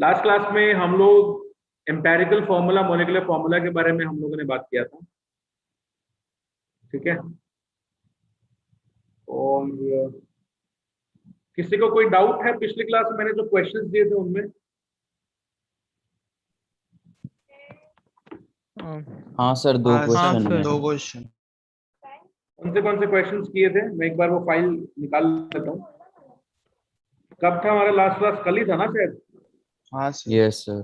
Last class में हम लोग एम्पेरिकल फॉर्मूला, मॉलिक्यूलर फॉर्मूला के बारे में हम लोगों ने बात किया था, ठीक है। और किसी को कोई डाउट है पिछली क्लास में मैंने जो क्वेश्चंस दिए थे उनमें? हाँ सर, दो क्वेश्चन है। दो क्वेश्चन। कौन से क्वेश्चंस किए थे? मैं एक बार वो फाइल निकाल लेता हूँ। कब था हमारा लास्ट क्लास? कल ही था ना शायद? हाँ सर। Yes sir.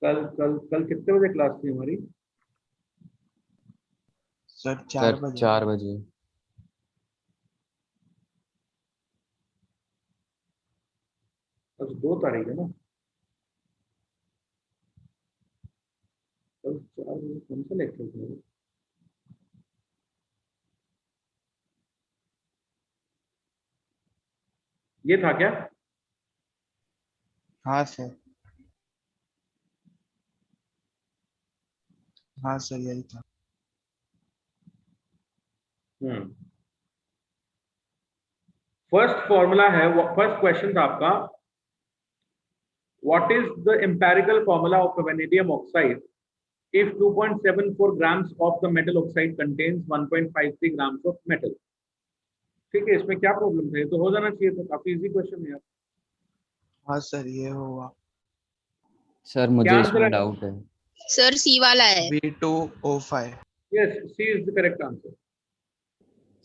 कल कल कल कितने बजे क्लास थी हमारी? सर 4 बजे। 4 बजे। आज 2 तारीख है ना? कल 4 बजे कौन सा लेक्चर था? ये था क्या? हाँ सर। हाँ सर यही था। फर्स्ट फॉर्मूला है, फर्स्ट क्वेश्चन था आपका, what is the empirical formula of vanadium oxide if 2.74 grams of the metal oxide contains 1.53 grams of metal? ठीक है, इसमें क्या प्रॉब्लम था? ये तो हो जाना चाहिए था, काफी इजी क्वेश्चन है यार। हाँ सर ये होगा। सर क्या मुझे आंसर इसमें है? डाउट है। सर सी वाला है। V2O5। Yes, C is the correct answer.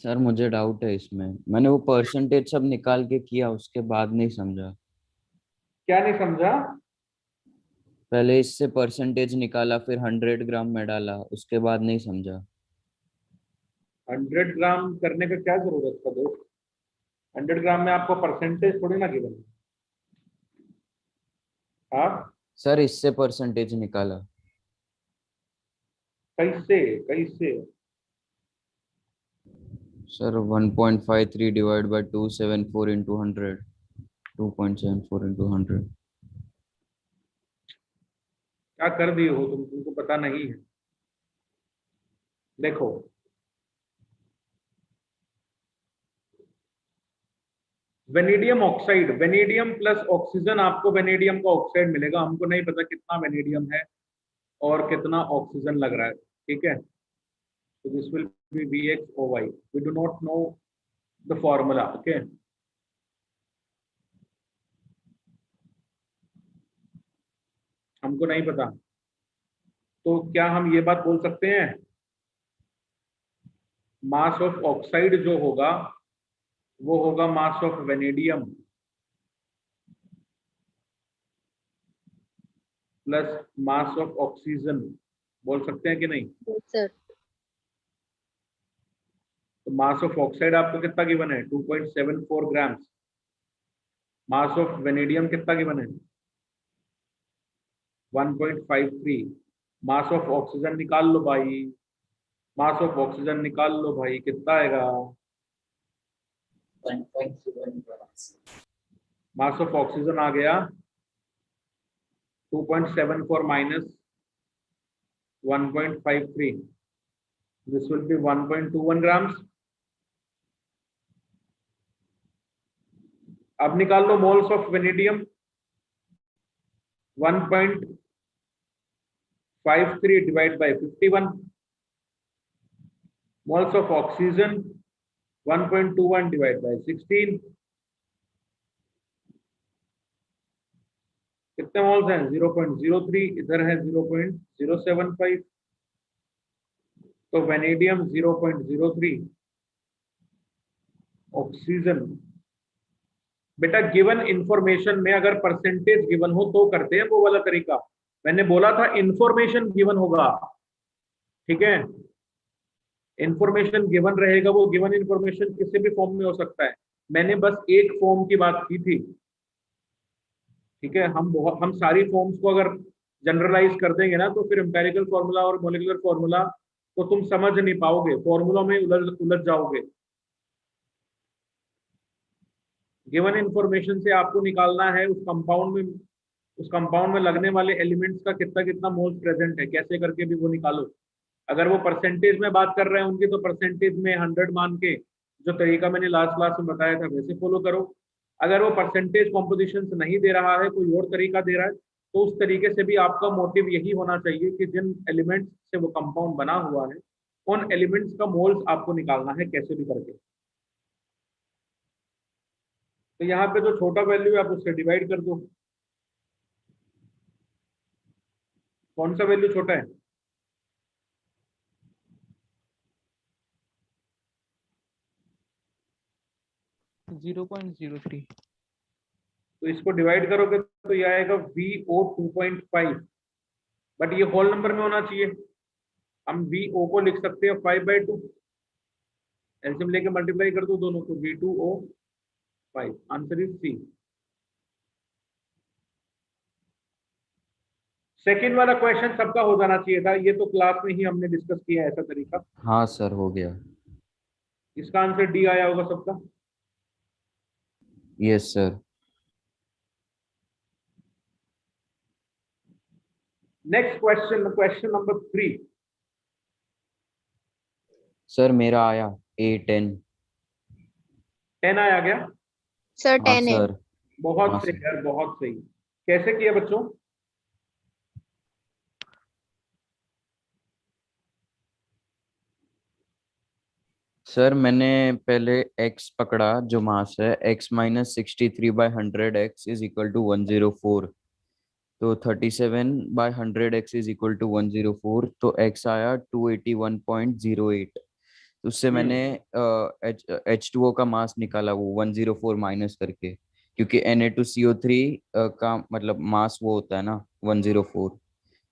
Sir मुझे डाउट है इसमें, मैंने वो परसेंटेज सब निकाल के किया, उसके बाद नहीं समझा। क्या नहीं समझा? पहले इससे परसेंटेज निकाला, फिर 100 ग्राम में डाला, उसके बाद नहीं समझा। 100 ग्राम करने का क्या जरूरत था दोस्त? 100 ग्राम में आपको परसेंटेज थोड़ी ना गिवन है। हाँ, सर इससे परसेंटेज निकाला। कैसे कैसे? Sir 1.53 divide bye 274 into 100, 2.74 into 100। क्या कर दिए हो तुम? तुमको पता नहीं है? देखो, vanadium oxide, vanadium plus oxygen, आपको वेनेडियम का ऑक्साइड मिलेगा। हमको नहीं पता कितना वेनेडियम है और कितना ऑक्सीजन लग रहा है, ठीक है। So this will be VXOY. We do not know the formula, okay? हमको नहीं पता, तो क्या हम ये बात बोल सकते हैं, मास ऑफ ऑक्साइड जो होगा वो होगा mass of vanadium plus mass of oxygen? बोल सकते हैं कि नहीं? सर तो मास ऑफ ऑक्साइड आपको कितना गिवन है? 2.74 ग्राम्स। मास ऑफ वेनेडियम कितना गिवन है? 1.53। मास ऑफ ऑक्सीजन निकाल लो भाई, मास ऑफ ऑक्सीजन निकाल लो भाई, कितना आएगा? 1.7 grams। मास ऑफ ऑक्सीजन आ गया 2.74 minus 1.53, this will be 1.21 grams. अब निकाल लो moles of vanadium, 1.53 divide by 51। Moles of oxygen 1.21 divide by 16। कितने मोल्स हैं? 0.03, इधर है 0.075, तो वेनेडियम 0.03, ऑक्सीजन। बेटा गिवन इंफॉर्मेशन में अगर परसेंटेज गिवन हो तो करते हैं वो वाला तरीका। मैंने बोला था इंफॉर्मेशन गिवन होगा, ठीक है। इंफॉर्मेशन गिवन रहेगा, वो गिवन इंफॉर्मेशन किसी भी फॉर्म में हो सकता है। मैंने बस एक फॉर्म की बात की थी, ठीक है। हम सारी फॉर्म्स को अगर जनरलाइज कर देंगे ना तो फिर एम्पेरिकल फॉर्मूला और मॉलिक्यूलर फॉर्मूला को तुम समझ नहीं पाओगे, फॉर्मूला में उलझ जाओगे। गिवन इंफॉर्मेशन से आपको निकालना है उस कंपाउंड में लगने वाले एलिमेंट्स का कितना कितना मोल्स प्रेजेंट है, कैसे करके भी वो निकालो। अगर वो परसेंटेज में बात कर रहे हैं उनकी, तो परसेंटेज में 100 मान के जो तरीका मैंने लास्ट क्लास में बताया था वैसे फॉलो करो। अगर वो परसेंटेज कॉम्पोजिशन से नहीं दे रहा है, कोई और तरीका दे रहा है, तो उस तरीके से भी आपका मोटिव यही होना चाहिए कि जिन एलिमेंट्स से वो कंपाउंड बना हुआ है उन एलिमेंट्स का मोल्स आपको निकालना है कैसे भी करके। तो यहाँ पे जो छोटा वैल्यू है आप उससे डिवाइड कर दो। कौन सा वैल्यू छोटा है? 0.03। तो इसको डिवाइड करोगे तो ये आएगा VO 2.5, बट ये होल नंबर में होना चाहिए। हम VO को लिख सकते हैं 5/2, एलसीएम लेके मल्टीप्लाई कर दो दोनों को, V2O 5। Answer is C. Second वाला क्वेश्चन सबका हो जाना चाहिए था, ये तो क्लास में ही हमने डिस्कस किया है ऐसा तरीका। हाँ सर, हो गया। इसका आंसर डी आया होगा सबका। Yes sir. Next question, question number 3। Sir मेरा आया A10। 10 आया गया। सर हाँ 10 है। सर। बहुत हाँ सही सर। यार, बहुत सही। कैसे किया बच्चों? सर मैंने पहले x पकड़ा जो मास है, x-63/100 x is equal to 104। तो 37/100 x इज इक्वल टू 104, तो x आया 281.08। तो उससे मैंने H2O का मास निकाला, वो 104 माइनस करके, क्योंकि Na2CO3 का मतलब मास वो होता है ना 104।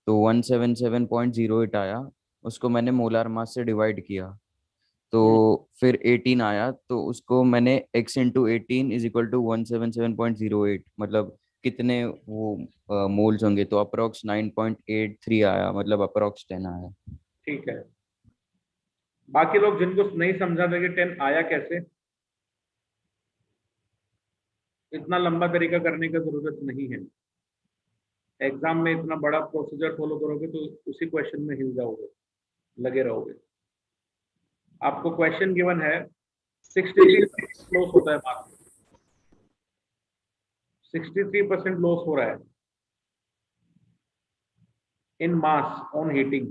तो 177.08 आया। उसको मैंने मोलार मास से डिवाइड किया, तो फिर 18 आया। तो उसको मैंने x into 18 is equal to 177.08, मतलब कितने वो मोल्स होंगे, तो अप्रोक्स 9.83 आया, मतलब अप्रोक्स 10 आया। ठीक है। बाकी लोग जिनको नहीं समझा था कि 10 आया कैसे, इतना लंबा तरीका करने की जरूरत नहीं है। एग्जाम में इतना बड़ा प्रोसीजर फॉलो करोगे तो उसी क्वेश्चन में हिल जाओगे, लगे रहोगे। आपको क्वेश्चन गिवन है 63% लॉस होता है मार्क्स, 63% लॉस हो रहा है इन मास ऑन हीटिंग।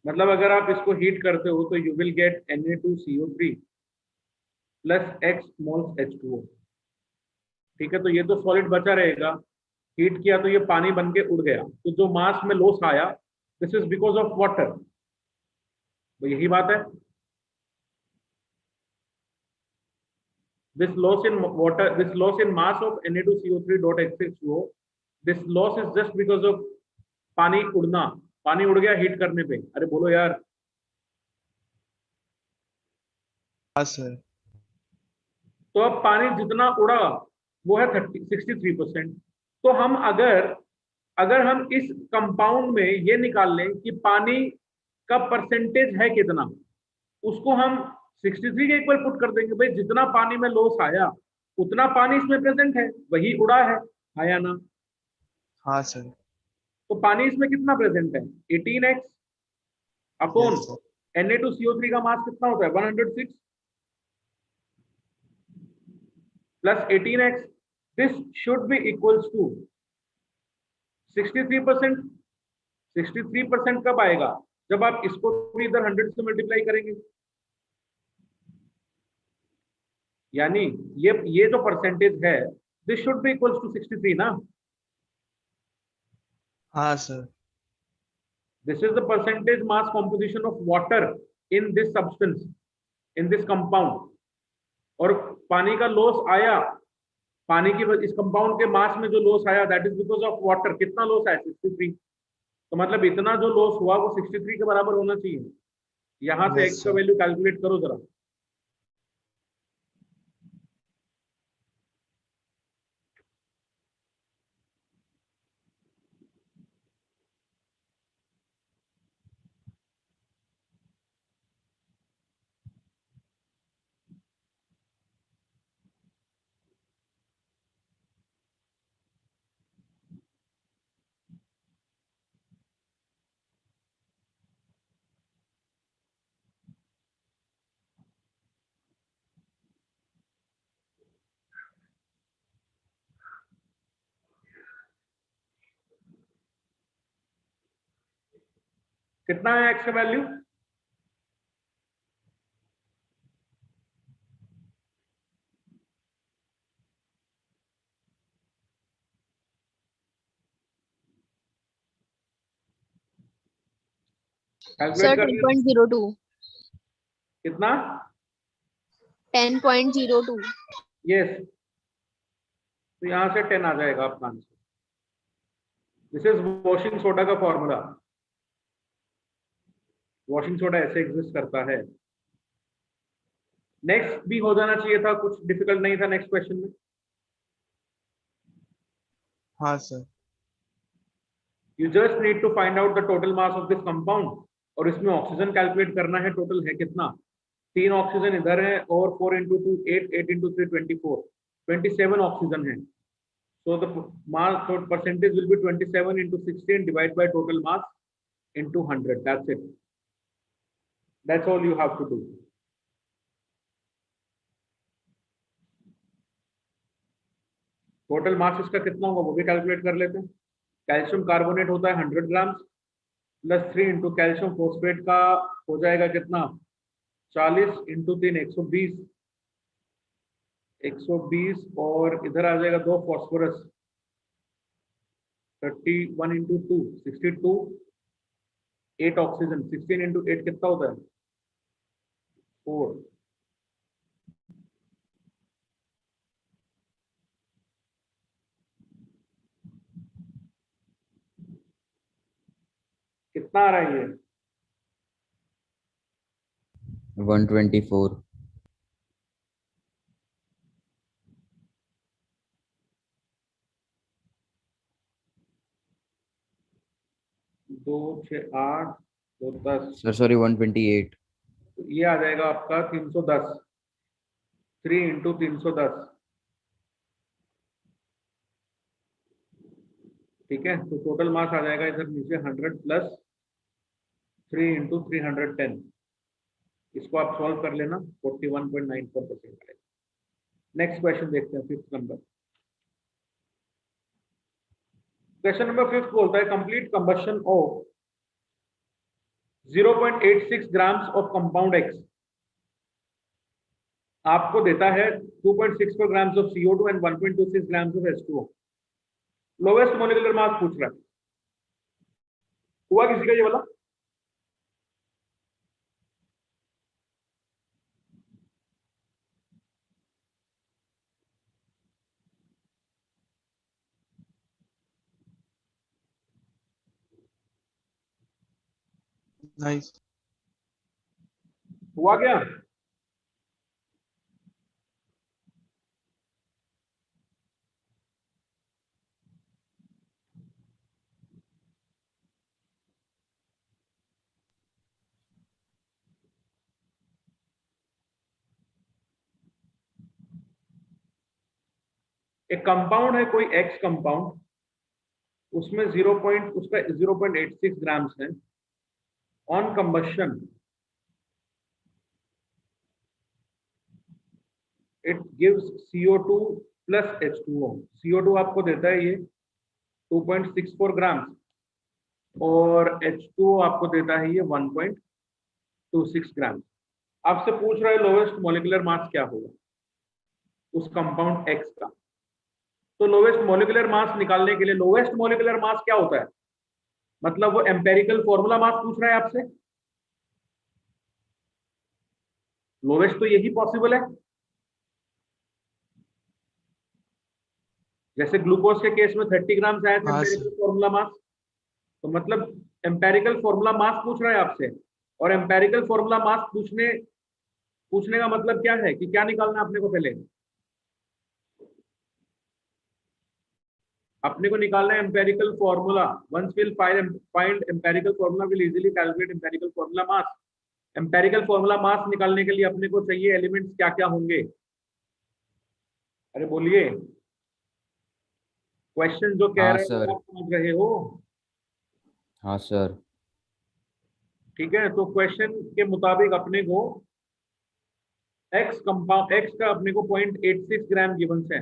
मतलब अगर आप इसको हीट करते हो तो you will get Na2CO3 plus x moles H2O। ठीक है, तो ये तो सॉलिड बचा रहेगा। हीट किया तो ये पानी बन के उड़ गया, तो जो मास में लॉस आया this is because of water. तो यही बात है, this loss in water, this loss in mass of Na2CO3 dot H2O, this loss is just because of पानी उड़ना। पानी उड़ गया हीट करने पे। अरे बोलो यार। हाँ सर। तो अब पानी जितना उड़ा वो है 63%। तो हम अगर अगर हम इस कंपाउंड में ये निकाल लें कि पानी का परसेंटेज है कितना, उसको हम 63 के इक्वल पुट कर देंगे। भाई जितना पानी में लॉस आया उतना पानी इसमें प्रेजेंट है, वही उड़ा है, आया ना। हाँ सर। तो पानी इसमें कितना प्रेजेंट है? 18x upon yes sir. Na2CO3 का मास कितना होता है? 106 plus 18x। This should be equals to 63%। 63% कब आएगा? जब आप इसको भी इधर 100 से मल्टीप्लाई करेंगे। यानी ये जो परसेंटेज है this should be equals to 63 ना। हाँ सर। This is the percentage mass composition of water in this substance, in this compound। और पानी का लॉस आया, पानी की इस कंपाउंड के मास में जो लॉस आया that is because of water. कितना लॉस आया? 63। तो मतलब इतना जो लॉस हुआ वो 63 के बराबर होना चाहिए। यहां से यस एक्स का सर। वैल्यू कैलकुलेट करो जरा। कितना है एक्स का वैल्यू? सर कैलकुलेट कर लेना। 10.02। कितना? 10.02। यस, तो यहां से 10 आ जाएगा आपका answer. This is washing soda का फॉर्मूला। वॉशिंग सोडा ऐसे एग्जिस्ट करता है। नेक्स्ट भी हो जाना चाहिए था, कुछ डिफिकल्ट नहीं था नेक्स्ट क्वेश्चन में। हाँ सर। You just need to find out the total mass of this compound, और इसमें ऑक्सीजन कैलकुलेट करना है टोटल है कितना। 3 ऑक्सीजन इधर है और 4 इंटू 2 8, 8 इंटू 3 24, 27 ऑक्सीजन है। So the mass, so percentage will be 27 into 16 divided by total mass into 100. That's it. That's all you have to do. Total mass इसका कितना होगा वो भी कैलकुलेट कर लेते हैं। कैल्शियम कार्बोनेट होता है 100 gram plus 3 into calcium phosphate का हो जाएगा कितना, 40 इंटू 3 120, 120 और इधर आ जाएगा 2 फॉस्फोरस 31 इंटू 2 62, 8 ऑक्सीजन 16 इंटू 8 कितना होता है 4। कितना आ रहा है ये? 124। 2 6 8 2 10, सर सॉरी 128। तो ये आ जाएगा आपका 310, 3 इंटू 310। ठीक है, तो टोटल मास आ जाएगा इधर नीचे 100 प्लस 3 इंटू 310। इसको आप सॉल्व कर लेना, 41.94% आएगा। नेक्स्ट क्वेश्चन देखते हैं, 5th नंबर। क्वेश्चन नंबर 5 बोलता है complete combustion of 0.86 grams of compound x. आपको देता है 2.64 grams of CO2 and 1.26 grams of H2O। Lowest molecular mass पूछ रहा है। हुआ किसी का ये वाला? नाइस। हुआ क्या? एक कंपाउंड है कोई एक्स कंपाउंड, उसमें 0.86 ग्राम्स है। On combustion it gives CO2 plus H2O। CO2 आपको देता है ये 2.64 ग्राम्स और H2O आपको देता है ये 1.26 ग्राम्स। आपसे पूछ रहा है लोवेस्ट मॉलिक्यूलर मास क्या होगा उस कंपाउंड एक्स का। तो लोवेस्ट मॉलिक्यूलर मास निकालने के लिए, लोवेस्ट मॉलिक्यूलर मास क्या होता है, मतलब वो एम्पेरिकल फॉर्मूला मास पूछ रहा है आपसे। लोवेस्ट तो यही पॉसिबल है, जैसे ग्लूकोज के केस में 30 ग्राम आया था हाँ एम्पेरिकल सर। Formula mass. तो मतलब एम्पेरिकल फॉर्मूला मास पूछ रहा है आपसे, और एम्पेरिकल फॉर्मूला मास पूछने का मतलब क्या है कि क्या निकालना है अपने को। पहले अपने को निकालना है empirical formula. Once will find empirical formula will easily calculate empirical formula mass. Empirical formula mass निकालने के लिए अपने को चाहिए एलिमेंट्स क्या क्या होंगे। अरे बोलिए, क्वेश्चन जो कह हाँ रहे हो सर। आप समझ रहे हो? हाँ सर। ठीक है, तो क्वेश्चन के मुताबिक अपने को एक्स का अपने को 0.86 ग्राम गिवन है।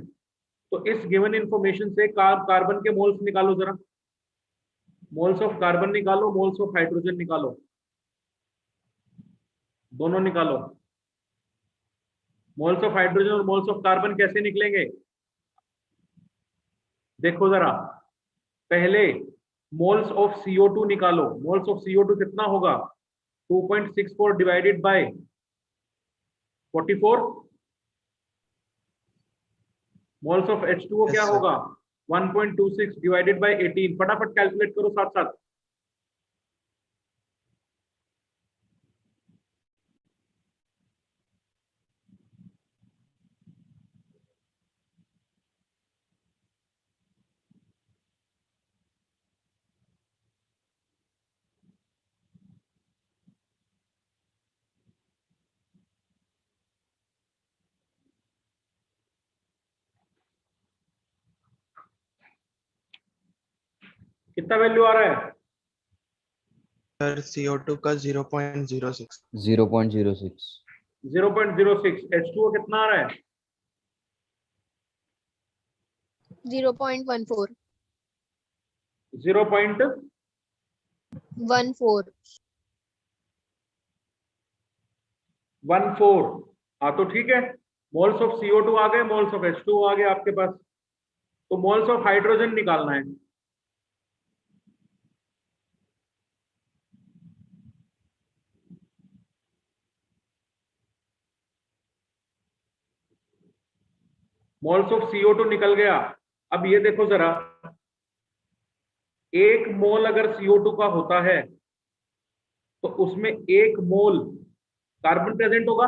तो इस गिवन इंफॉर्मेशन से कार्बन के मोल्स निकालो जरा। मोल्स ऑफ कार्बन निकालो, मोल्स ऑफ हाइड्रोजन निकालो, दोनों निकालो। मोल्स ऑफ हाइड्रोजन और मोल्स ऑफ कार्बन कैसे निकलेंगे? देखो जरा, पहले मोल्स ऑफ CO2 निकालो। मोल्स ऑफ CO2 कितना होगा? 2.64 divided by 44। Moles of H2O Yes, क्या sir. होगा? 1.26 डिवाइडेड बाय 18। फटाफट कैलकुलेट करो साथ साथ। कितना वैल्यू आ रहा है? सर CO2 का 0.06। 0.06। 0.06। H2O कितना आ रहा है? 0.14 0.14। हाँ तो ठीक है, मोल्स ऑफ CO2 आ गए, मोल्स ऑफ H2O आ गए आपके पास। तो मोल्स ऑफ हाइड्रोजन निकालना है। मोल्स ऑफ CO2 निकल गया। अब ये देखो जरा, 1 मोल अगर CO2 का होता है तो उसमें 1 मोल कार्बन प्रेजेंट होगा।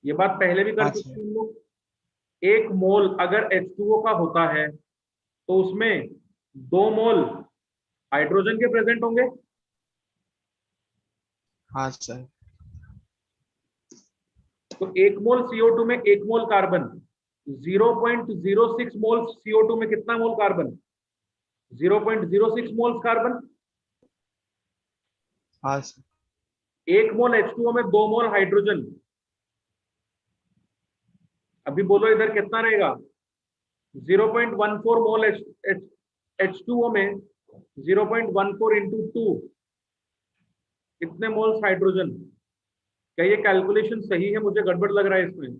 ये बात पहले भी कर हाँ, चुके सर। हैं हम लोग। 1 मोल अगर H2O का होता है तो उसमें 2 मोल हाइड्रोजन के प्रेजेंट होंगे। हाँ सर। तो 1 मोल CO2 में 1 मोल कार्बन। 0.06 मोल CO2 में कितना मोल कार्बन? 0.06 moles carbon. हाँ सर। 1 मोल H2O में 2 मोल हाइड्रोजन। अभी बोलो इधर कितना रहेगा? 0.14 मोल H2O में 0.14 इंटू 2 कितने मोल्स हाइड्रोजन? क्या ये कैलकुलेशन सही है? मुझे गड़बड़ लग रहा है इसमें।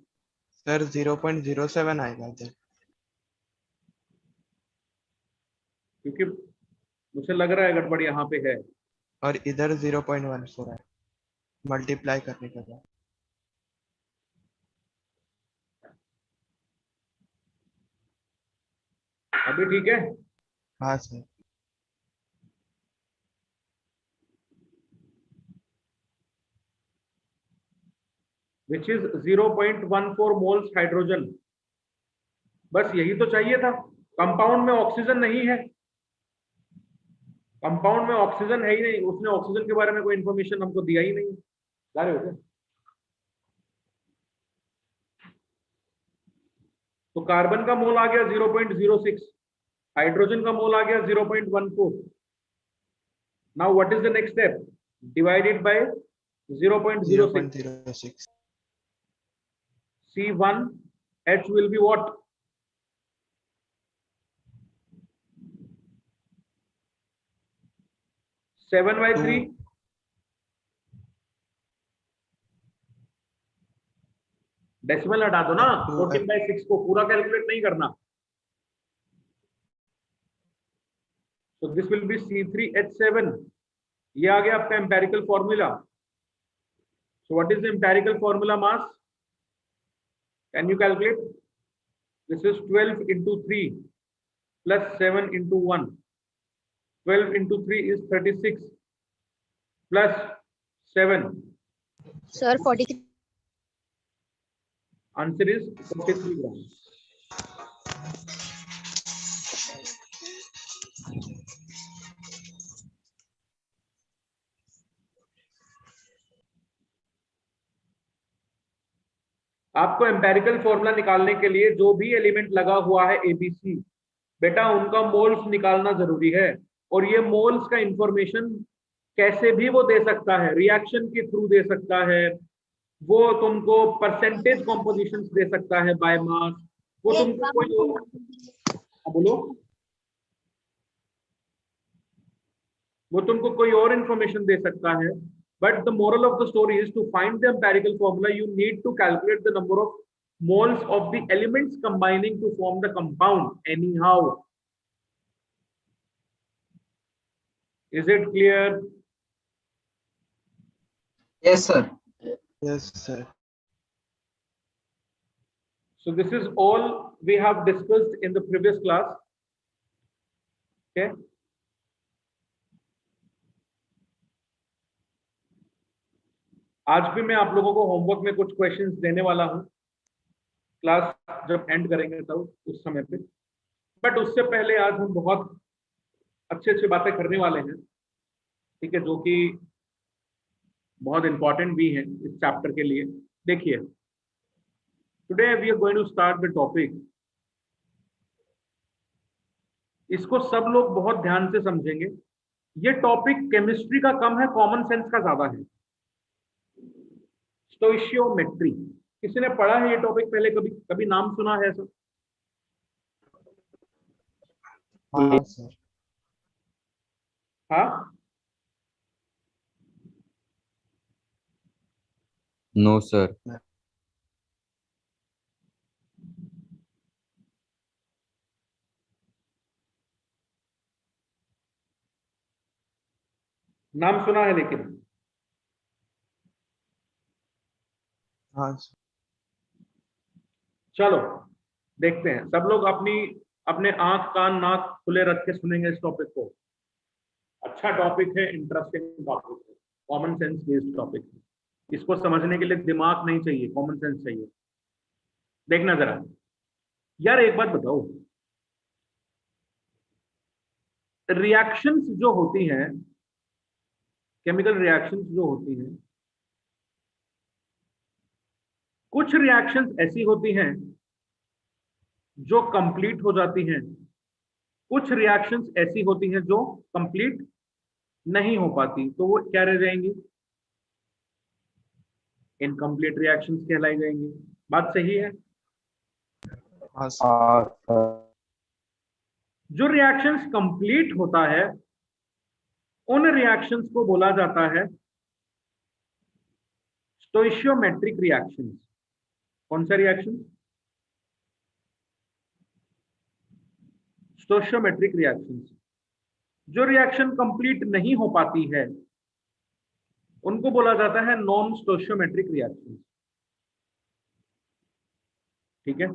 सर 0.07 आएगा इधर। क्योंकि मुझे लग रहा है गड़बड़ यहाँ पे है। और इधर 0.14 है, मल्टीप्लाई करने के बाद। अभी ठीक है? हाँ sir. Which is 0.14 moles hydrogen. बस यही तो चाहिए था। कंपाउंड में ऑक्सीजन नहीं है, कंपाउंड में ऑक्सीजन है ही नहीं। उसने ऑक्सीजन के बारे में कोई इंफॉर्मेशन हमको दिया ही नहीं। जा रहे हो क्या? तो कार्बन का मोल आ गया 0.06, हाइड्रोजन का मोल आ गया 0.14। Now what is the next step? Divided by 0.06। 0.06। C1H will be what? 7/3। Decimal हटा दो ना, 14/6 को पूरा कैलकुलेट नहीं करना। तो दिस विल बी C3H7। ये आ गया आपका empirical formula. So what is the empirical formula mass? Can you calculate? This is 12 into 3 plus 7 into 1। 12 into 3 is 36 plus 7। Sir, 43. Answer is 43 grams। आपको एम्पेरिकल फॉर्मूला निकालने के लिए जो भी एलिमेंट लगा हुआ है ABC, बेटा उनका मोल्स निकालना जरूरी है। और ये मोल्स का इंफॉर्मेशन कैसे भी वो दे सकता है, रिएक्शन के थ्रू दे सकता है, वो तुमको परसेंटेज कॉम्पोजिशन दे सकता है बाय मास, वो तुमको कोई बोलो। वो तुमको कोई और इंफॉर्मेशन दे सकता है, but the moral of the story is to find the empirical formula you need to calculate the number of moles of the elements combining to form the compound anyhow. Is it clear? Yes, sir. Yes, sir. So this is all we have discussed in the previous class. Okay. आज भी मैं आप लोगों को homework में कुछ questions देने वाला हूं, क्लास जब एंड करेंगे तब उस समय पे। बट उससे पहले आज हम बहुत अच्छे अच्छे बातें करने वाले हैं, ठीक है, जो कि बहुत इंपॉर्टेंट भी है इस चैप्टर के लिए। देखिए, today we are going to start the topic. इसको सब लोग बहुत ध्यान से समझेंगे। ये टॉपिक केमिस्ट्री का कम है, कॉमन सेंस का ज्यादा है। स्टोइशियोमेट्री, किसी ने पढ़ा है ये टॉपिक पहले? कभी कभी नाम सुना है सर? हाँ सर। हाँ, नो सर। नाम सुना है लेकिन। हाँ सर। चलो देखते हैं, सब लोग अपने आंख कान नाक खुले रख के सुनेंगे इस टॉपिक को। अच्छा टॉपिक है, इंटरेस्टिंग टॉपिक है, कॉमन सेंस बेस्ड टॉपिक है। इसको समझने के लिए दिमाग नहीं चाहिए, कॉमन सेंस चाहिए। देखना जरा यार, एक बात बताओ, रिएक्शंस जो होती हैं, केमिकल रिएक्शंस जो होती हैं, कुछ रिएक्शंस ऐसी होती हैं जो कंप्लीट हो जाती हैं, कुछ रिएक्शंस ऐसी होती हैं जो कंप्लीट नहीं हो पाती, तो वो क्या रह जाएंगी? इनकम्प्लीट रिएक्शंस कहलाई जाएंगी। बात सही है? हाँ सर। जो रिएक्शंस कंप्लीट होता है उन रिएक्शंस को बोला जाता है स्टोइशियोमेट्रिक रिएक्शंस। कौन सा रिएक्शन? स्टोइशियोमेट्रिक रिएक्शंस। जो रिएक्शन कंप्लीट नहीं हो पाती है उनको बोला जाता है नॉन स्टोइशियोमेट्रिक रिएक्शंस। ठीक है,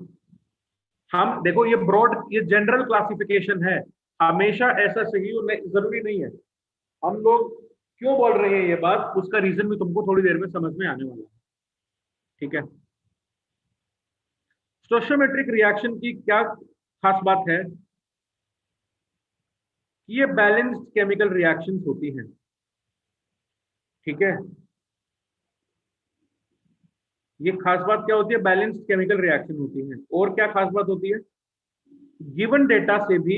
हम देखो, ये ब्रॉड, ये जनरल क्लासिफिकेशन है, हमेशा ऐसा सही जरूरी नहीं है। हम लोग क्यों बोल रहे हैं ये बात, उसका रीजन भी तुमको थोड़ी देर में समझ में आने वाला है। ठीक है, स्टोइशियोमेट्रिक रिएक्शन की क्या खास बात है? ये बैलेंस्ड केमिकल रिएक्शंस होती हैं। ठीक है, ये खास बात क्या होती है? बैलेंस्ड केमिकल रिएक्शन होती है। और क्या खास बात होती है? गिवन डेटा से भी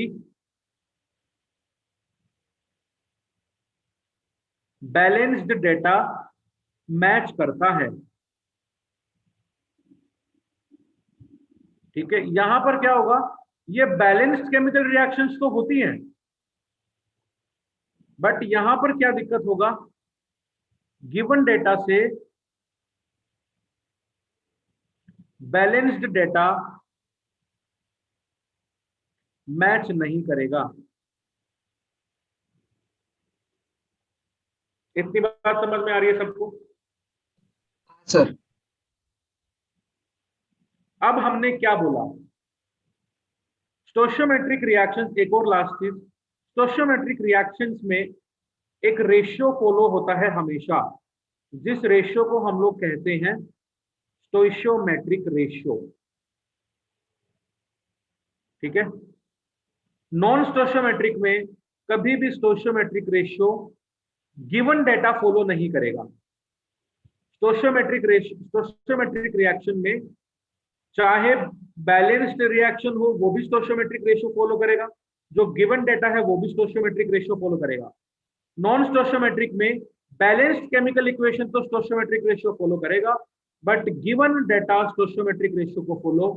बैलेंस्ड डेटा मैच करता है। ठीक है, यहां पर क्या होगा? ये बैलेंस्ड केमिकल रिएक्शंस तो होती हैं, बट यहां पर क्या दिक्कत होगा? गिवन डेटा से बैलेंस्ड डेटा मैच नहीं करेगा। इतनी बात समझ में आ रही है सबको? सर, अब हमने क्या बोला? स्टोइशियोमेट्रिक रिएक्शंस, एक और लास्ट चीज, स्टोइशियोमेट्रिक रिएक्शंस में एक रेशियो फॉलो होता है हमेशा, जिस रेशियो को हम लोग कहते हैं स्टोइशियोमेट्रिक रेशियो। ठीक है, नॉन स्टोइशियोमेट्रिक में कभी भी स्टोइशियोमेट्रिक रेशियो गिवन डेटा फॉलो नहीं करेगा। स्टोइशियोमेट्रिक रिएक्शन में चाहे बैलेंस्ड रिएक्शन हो वो भी स्टोइशियोमेट्रिक रेशियो फॉलो करेगा, जो गिवन डेटा है वो भी स्टोइशियोमेट्रिक रेशियो फॉलो करेगा। नॉन स्टोइशियोमेट्रिक में बैलेंस्ड केमिकल इक्वेशन तो स्टोइशियोमेट्रिक रेशियो फॉलो करेगा, बट गिवन डेटा स्टोइशियोमेट्रिक रेशियो को फॉलो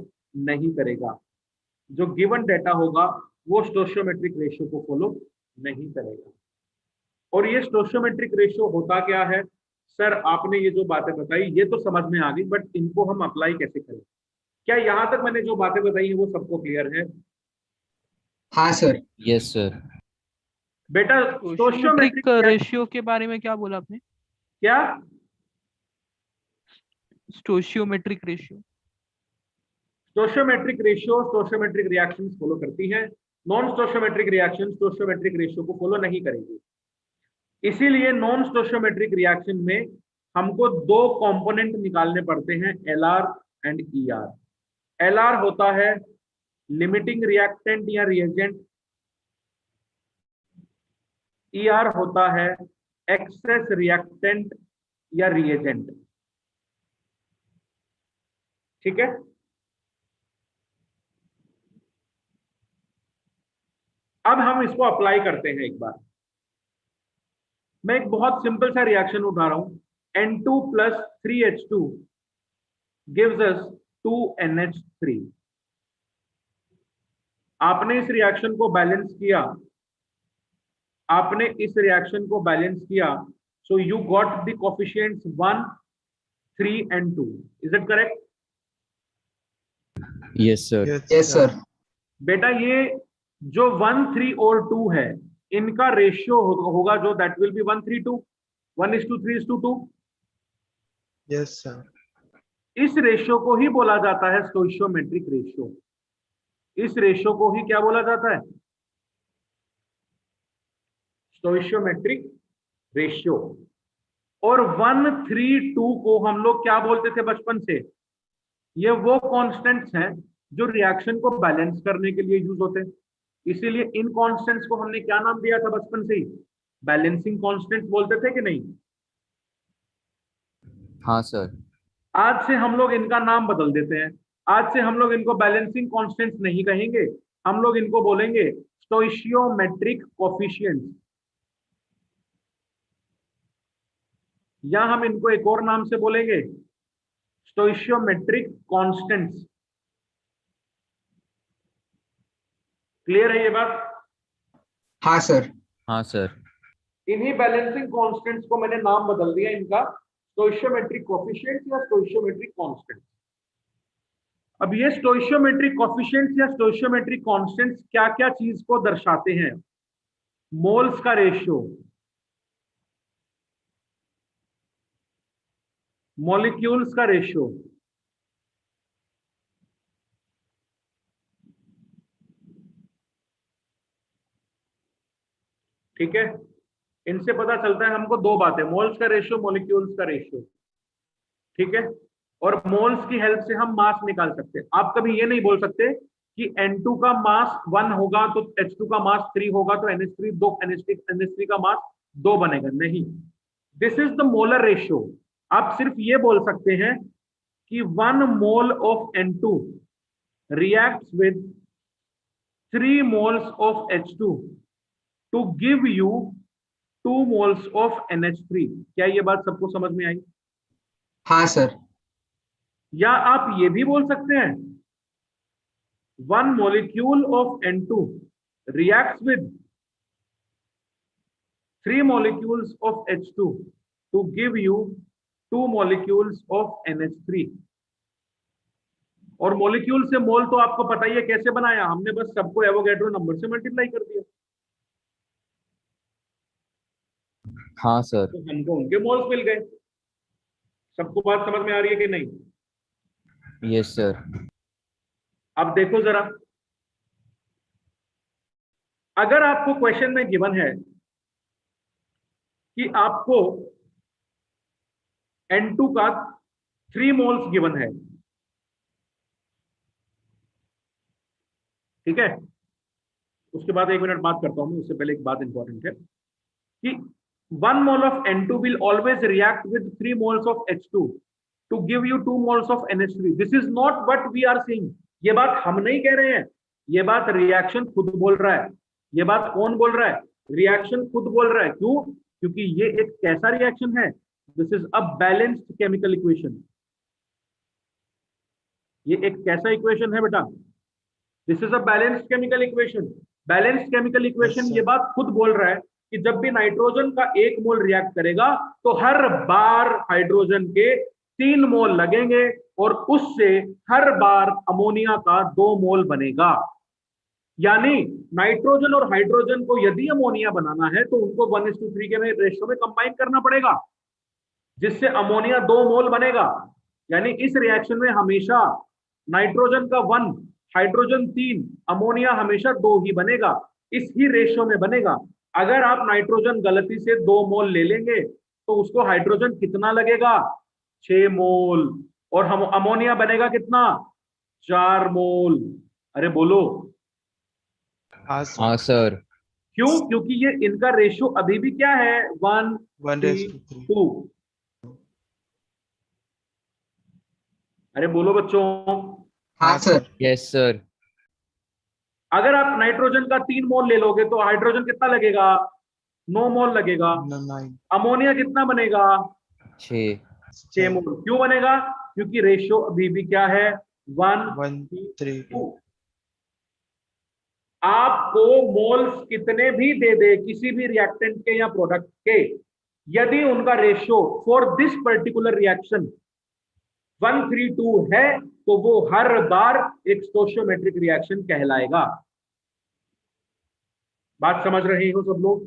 नहीं करेगा। जो गिवन डेटा होगा वो स्टोइशियोमेट्रिक रेशियो को फॉलो नहीं करेगा। और ये स्टोइचियोमेट्रिक रेशियो होता क्या है? सर आपने ये जो बातें बताई ये तो समझ में आ गई, बट इनको हम अप्लाई कैसे करें? क्या यहां तक मैंने जो बातें बताई है वो सबको क्लियर है? हाँ सर। Yes sir. बेटा स्टोशियोमेट्रिक स्टोइचियोमेट्रिक रेशियो के बारे में क्या बोला आपने? क्या? Stoichiometric ratio. Stoichiometric ratio stoichiometric reactions follow करती है, non stoichiometric reaction stoichiometric ratio को फॉलो नहीं करेंगी। इसीलिए नॉन स्टोइचियोमेट्रिक रिएक्शन में हमको दो कंपोनेंट निकालने पड़ते हैं, एलआर एंड ईआर। एलआर होता है लिमिटिंग रिएक्टेंट या रिएजेंट, ईआर होता है एक्सेस रिएक्टेंट या रिएजेंट। ठीक है? अब हम इसको अप्लाई करते हैं एक बार। मैं एक बहुत सिंपल सा रिएक्शन उठा रहा हूं, N2 plus 3H2 gives us 2NH3। आपने इस रिएक्शन को बैलेंस किया, आपने इस रिएक्शन को बैलेंस किया, so you got the coefficients 1, 3 and 2। Is it correct? Yes sir. Yes sir. बेटा ये जो 1, 3 और 2 है, इनका रेशियो होगा जो that will be 1, 3, 2, 1:3:2। Yes sir. इस रेशियो को ही बोला जाता है स्टोइचियोमेट्रिक रेशियो। इस रेशियो को ही क्या बोला जाता है? स्टोइचियोमेट्रिक रेशियो। और 1, 3, 2 को हम लोग क्या बोलते थे बचपन से? ये वो कांस्टेंट्स हैं जो रिएक्शन को बैलेंस करने के लिए यूज होते हैं। इसीलिए इन कांस्टेंट्स को हमने क्या नाम दिया था बचपन से ही? बैलेंसिंग कांस्टेंट्स बोलते थे कि नहीं? हाँ सर। आज से हम लोग इनका नाम बदल देते हैं। आज से हम लोग इनको बैलेंसिंग कांस्टेंट्स नहीं कहेंगे, हम लोग इनको बोलेंगे स्टोइचियोमेट्रिक कोफिशिएंट्स, या हम इनको एक और नाम से बोलेंगे स्टोइचियोमेट्रिक कांस्टेंट्स। क्लियर है ये बात? हाँ सर। हाँ सर। इन्हीं बैलेंसिंग कांस्टेंट्स को मैंने नाम बदल दिया इनका स्टोइचियोमेट्रिक कोफिशिएंट्स या स्टोइचियोमेट्रिक कांस्टेंट्स। अब ये स्टोइचियोमेट्रिक कोफिशिएंट्स या स्टोइचियोमेट्रिक कांस्टेंट्स क्या क्या चीज को दर्शाते हैं? मोल्स का रेशियो, मॉलिक्यूल्स का रेशियो, ठीक है? इनसे पता चलता है हमको दो बातें, मोल्स का रेशियो, मॉलिक्यूल्स का रेशियो। ठीक है? और मोल्स की हेल्प से हम मास निकाल सकते हैं। आप कभी ये नहीं बोल सकते कि N2 का मास 1 होगा तो H2 का मास 3 होगा तो NH3 2, NH3 का मास 2 बनेगा, नहीं। This is the molar ratio. आप सिर्फ ये बोल सकते हैं कि 1 mole of N2 reacts with 3 moles of H2 to give you 2 moles of NH3। क्या ये बात सबको समझ में आई? हाँ सर। या आप ये भी बोल सकते हैं 1 molecule of N2 reacts with 3 molecules of H2 to give you 2 molecules of NH3। और मॉलिक्यूल से मोल तो आपको पता ही है कैसे बनाया हमने, बस सबको एवोगैड्रो नंबर से मल्टीप्लाई कर दिया। हाँ सर। तो हमको उनके मोल्स मिल गए। सबको बात समझ में आ रही है कि नहीं? Yes sir. अब देखो जरा, अगर आपको क्वेश्चन में गिवन है कि आपको N2 का 3 मोल्स गिवन है, ठीक है? उसके बाद 1 मिनट बात करता हूं मैं, उससे पहले एक बात इंपॉर्टेंट है कि 1 mole of N2 will always react with 3 moles of H2 to give you 2 moles of NH3। This is not what we are saying। ये बात हम नहीं कह रहे हैं, ये बात रिएक्शन खुद बोल रहा है। ये बात कौन बोल रहा है? रिएक्शन खुद बोल रहा है। क्यों? क्योंकि ये एक कैसा रिएक्शन है? This is a balanced chemical equation. ये एक कैसा इक्वेशन है बेटा? This is a balanced chemical equation. Balanced chemical equation ये बात खुद बोल रहा है कि जब भी नाइट्रोजन का 1 मोल रिएक्ट करेगा तो हर बार हाइड्रोजन के 3 मोल लगेंगे और उससे हर बार अमोनिया का 2 मोल बनेगा। यानी नाइट्रोजन और हाइड्रोजन को यदि अमोनिया बनाना है तो उनको 1:3 के रेशियो में कंबाइन करना पड़ेगा, जिससे अमोनिया 2 मोल बनेगा। यानी इस रिएक्शन में हमेशा नाइट्रोजन का 1, हाइड्रोजन 3, अमोनिया हमेशा 2 ही बनेगा, इस ही रेशियो में बनेगा। अगर आप नाइट्रोजन गलती से 2 मोल ले लेंगे तो उसको हाइड्रोजन कितना लगेगा? 6 मोल। और हम अमोनिया बनेगा कितना? 4 मोल। अरे बोलो। हाँ हाँ सर। क्यों? क्योंकि ये इनका रेशियो अभी भी क्या है? 1:3। 1:2। अरे बोलो बच्चों। हाँ सर। Yes sir. अगर आप नाइट्रोजन का 3 मोल ले लोगे तो हाइड्रोजन कितना लगेगा? 9 मोल लगेगा। 9। अमोनिया कितना बनेगा? 6 मोल। क्यों बनेगा? क्योंकि रेशियो अभी भी क्या है? 1:2। आपको मोल्स कितने भी दे दे किसी भी रिएक्टेंट के या प्रोडक्ट के, यदि उनका ratio for this particular reaction 1:3 है तो वो हर बार एक स्टोइचियोमेट्रिक रिएक्शन कहलाएगा। बात समझ रहे हो सब लोग?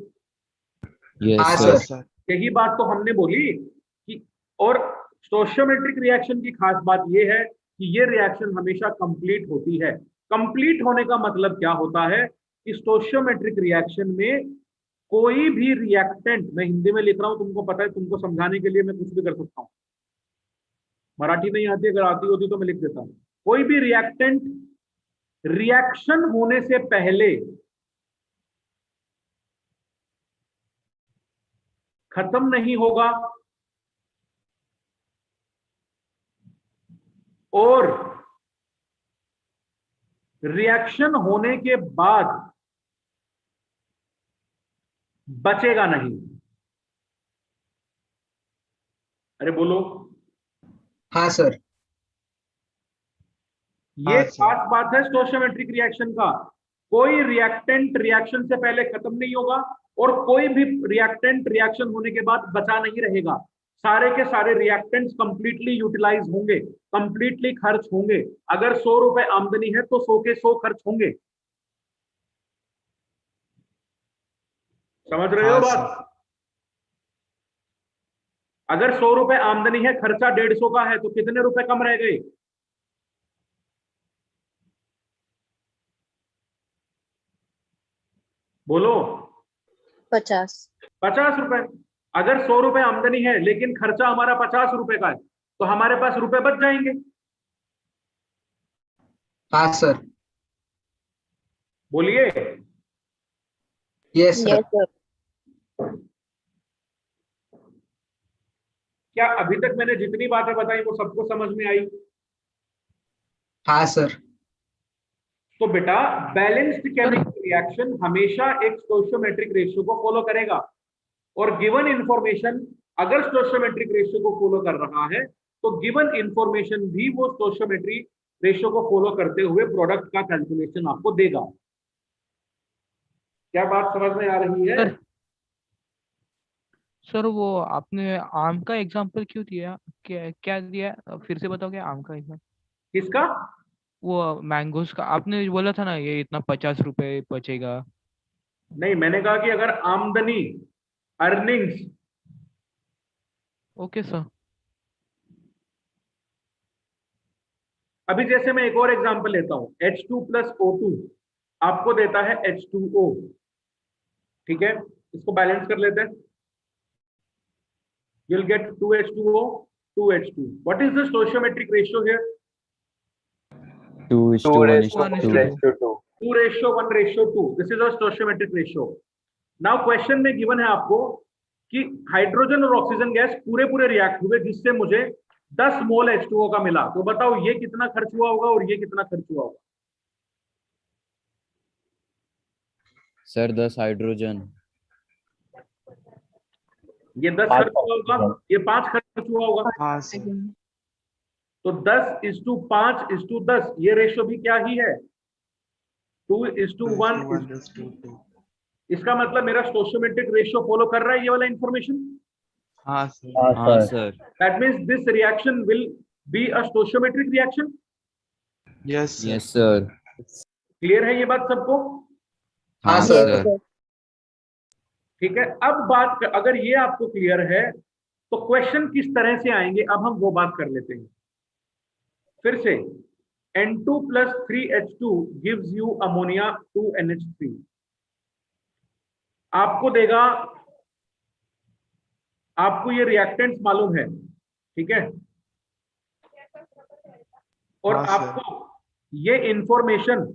यस हाँ सर। सर। यही बात तो हमने बोली कि, और स्टोइचियोमेट्रिक रिएक्शन की खास बात यह है कि ये रिएक्शन हमेशा कंप्लीट होती है। कंप्लीट होने का मतलब क्या होता है कि स्टोइचियोमेट्रिक रिएक्शन में कोई भी रिएक्टेंट, मैं हिंदी में लिख रहा हूं, तुमको पता है, तुमको समझाने के लिए मैं कुछ भी कर सकता हूं। मराठी नहीं आती, अगर आती होती तो मैं लिख देता हूं। कोई भी रिएक्टेंट रिएक्शन होने से पहले खत्म नहीं होगा और रिएक्शन होने के बाद बचेगा नहीं। अरे बोलो। हाँ सर। ये खास बात है स्टोइचियोमेट्रिक रिएक्शन का। कोई रिएक्टेंट रिएक्शन से पहले खत्म नहीं होगा और कोई भी रिएक्टेंट रिएक्शन होने के बाद बचा नहीं रहेगा। सारे के सारे रिएक्टेंट्स कंप्लीटली यूटिलाइज होंगे, कंप्लीटली खर्च होंगे। अगर 100 रुपए आमदनी है तो 100 के 100 खर्च होंगे। समझ रहे हो बात? अगर 100 रुपए आमदनी है, खर्चा 150 का है, तो कितने रुपए कम रह गए? बोलो। 50। 50 रुपए। अगर 100 रुपए आमदनी है लेकिन खर्चा हमारा 50 रुपए का है तो हमारे पास रुपए बच जाएंगे। हाँ सर। बोलिए। Yes sir. Yes sir. क्या अभी तक मैंने जितनी बातें बताई वो सबको समझ में आई? हाँ सर। तो बेटा बैलेंस्ड केमिकल रिएक्शन हमेशा एक स्टोइचियोमेट्रिक रेशियो को फॉलो करेगा और गिवन इंफॉर्मेशन अगर स्टोइचियोमेट्रिक रेशियो को फॉलो कर रहा है तो गिवन इंफॉर्मेशन भी वो स्टोइचियोमेट्रिक रेशियो को फॉलो करते हुए प्रोडक्ट का कैलकुलेशन आपको देगा। क्या बात समझ में आ रही है? सर वो आपने आम का एग्जांपल क्यों दिया? क्या दिया? फिर से बताओगे आम का एग्जांपल। किसका? वो मैंगोस का आपने बोला था ना, ये इतना 50 रुपए बचेगा। नहीं, मैंने कहा कि अगर आमदनी, अर्निंग्स, ओके सर। अभी जैसे मैं एक और एग्जांपल लेता हूं, H2+O2 आपको देता है H2O। ठीक है, इसको बैलेंस कर लेते हैं। you'll get 2H2O, 2H2. What is the stoichiometric ratio here? 2:1:2. 2:1:2. This is a stoichiometric ratio. Now question में गिवन है आपको कि हाइड्रोजन और ऑक्सीजन गैस पूरे पूरे रिएक्ट हुए जिससे मुझे 10 मोल H2O का मिला। तो बताओ ये कितना खर्च हुआ होगा और ये कितना खर्च हुआ होगा? Sir 10 hydrogen. ये 10 खर्च हुआ होगा, ये 5 खर्च हुआ होगा। हाँ सर। तो 10:5:10 ये रेशियो भी क्या ही है? 2:1:2। इसका मतलब मेरा स्टोशियोमेट्रिक रेशियो फॉलो कर रहा है ये वाला इंफॉर्मेशन। हाँ सर। हाँ sir. That means this reaction will be a stoichiometric reaction. Yes sir. Yes sir. Clear है ये बात सबको? हाँ हाँ सर। सर। ठीक है, अब बात अगर ये आपको क्लियर है तो क्वेश्चन किस तरह से आएंगे अब हम वो बात कर लेते हैं। फिर से N2 plus 3H2 gives you ammonia 2NH3। आपको देगा, आपको ये रिएक्टेंट्स मालूम है, ठीक है, और हाँ सर। आपको ये इंफॉर्मेशन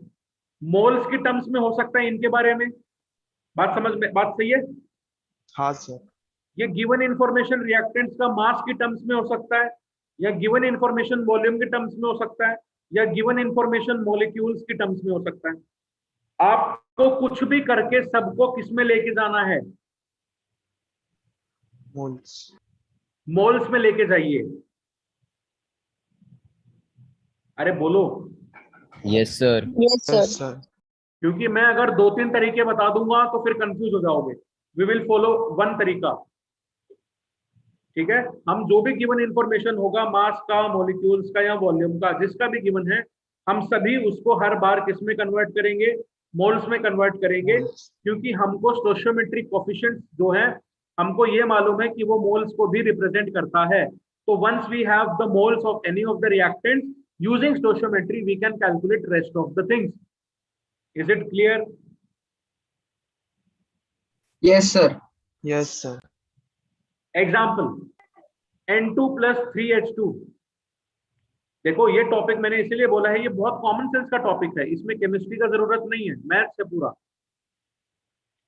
मोल्स की टर्म्स में हो सकता है इनके बारे में। बात समझ में, बात सही है? हाँ सर। ये गिवन इंफॉर्मेशन रिएक्टेंट्स का मास की टर्म्स में हो सकता है, या गिवन इंफॉर्मेशन वॉल्यूम के टर्म्स में हो सकता है, या गिवन इंफॉर्मेशन मॉलिक्यूल्स की टर्म्स में हो सकता है। आपको कुछ भी करके सबको किस में लेके जाना है? मोल्स। मोल्स में लेके जाइए। अरे बोलो। Yes sir. Yes sir. Yes sir. क्योंकि मैं अगर 2-3 तरीके बता दूंगा तो फिर कंफ्यूज हो जाओगे। वी विल फॉलो वन तरीका, ठीक है। हम जो भी गिवन इंफॉर्मेशन होगा मास का, मॉलिक्यूल्स का या वॉल्यूम का, जिसका भी गिवन है, हम सभी उसको हर बार किस में कन्वर्ट करेंगे? मोल्स में कन्वर्ट करेंगे। मोल्स। क्योंकि हमको स्टोशियोमेट्रिक कोफिशिएंट जो है, हमको ये मालूम है कि वो मोल्स को भी रिप्रेजेंट करता है। तो once we have the moles of any of the reactants using stoichiometry we can calculate rest of the things. Is it clear? Yes, sir. Yes sir. Example N2 plus 3H2। देखो ये topic मैंने इसीलिए बोला है, ये बहुत common sense का topic है, इसमें केमिस्ट्री का जरूरत नहीं है, मैथ्स है पूरा।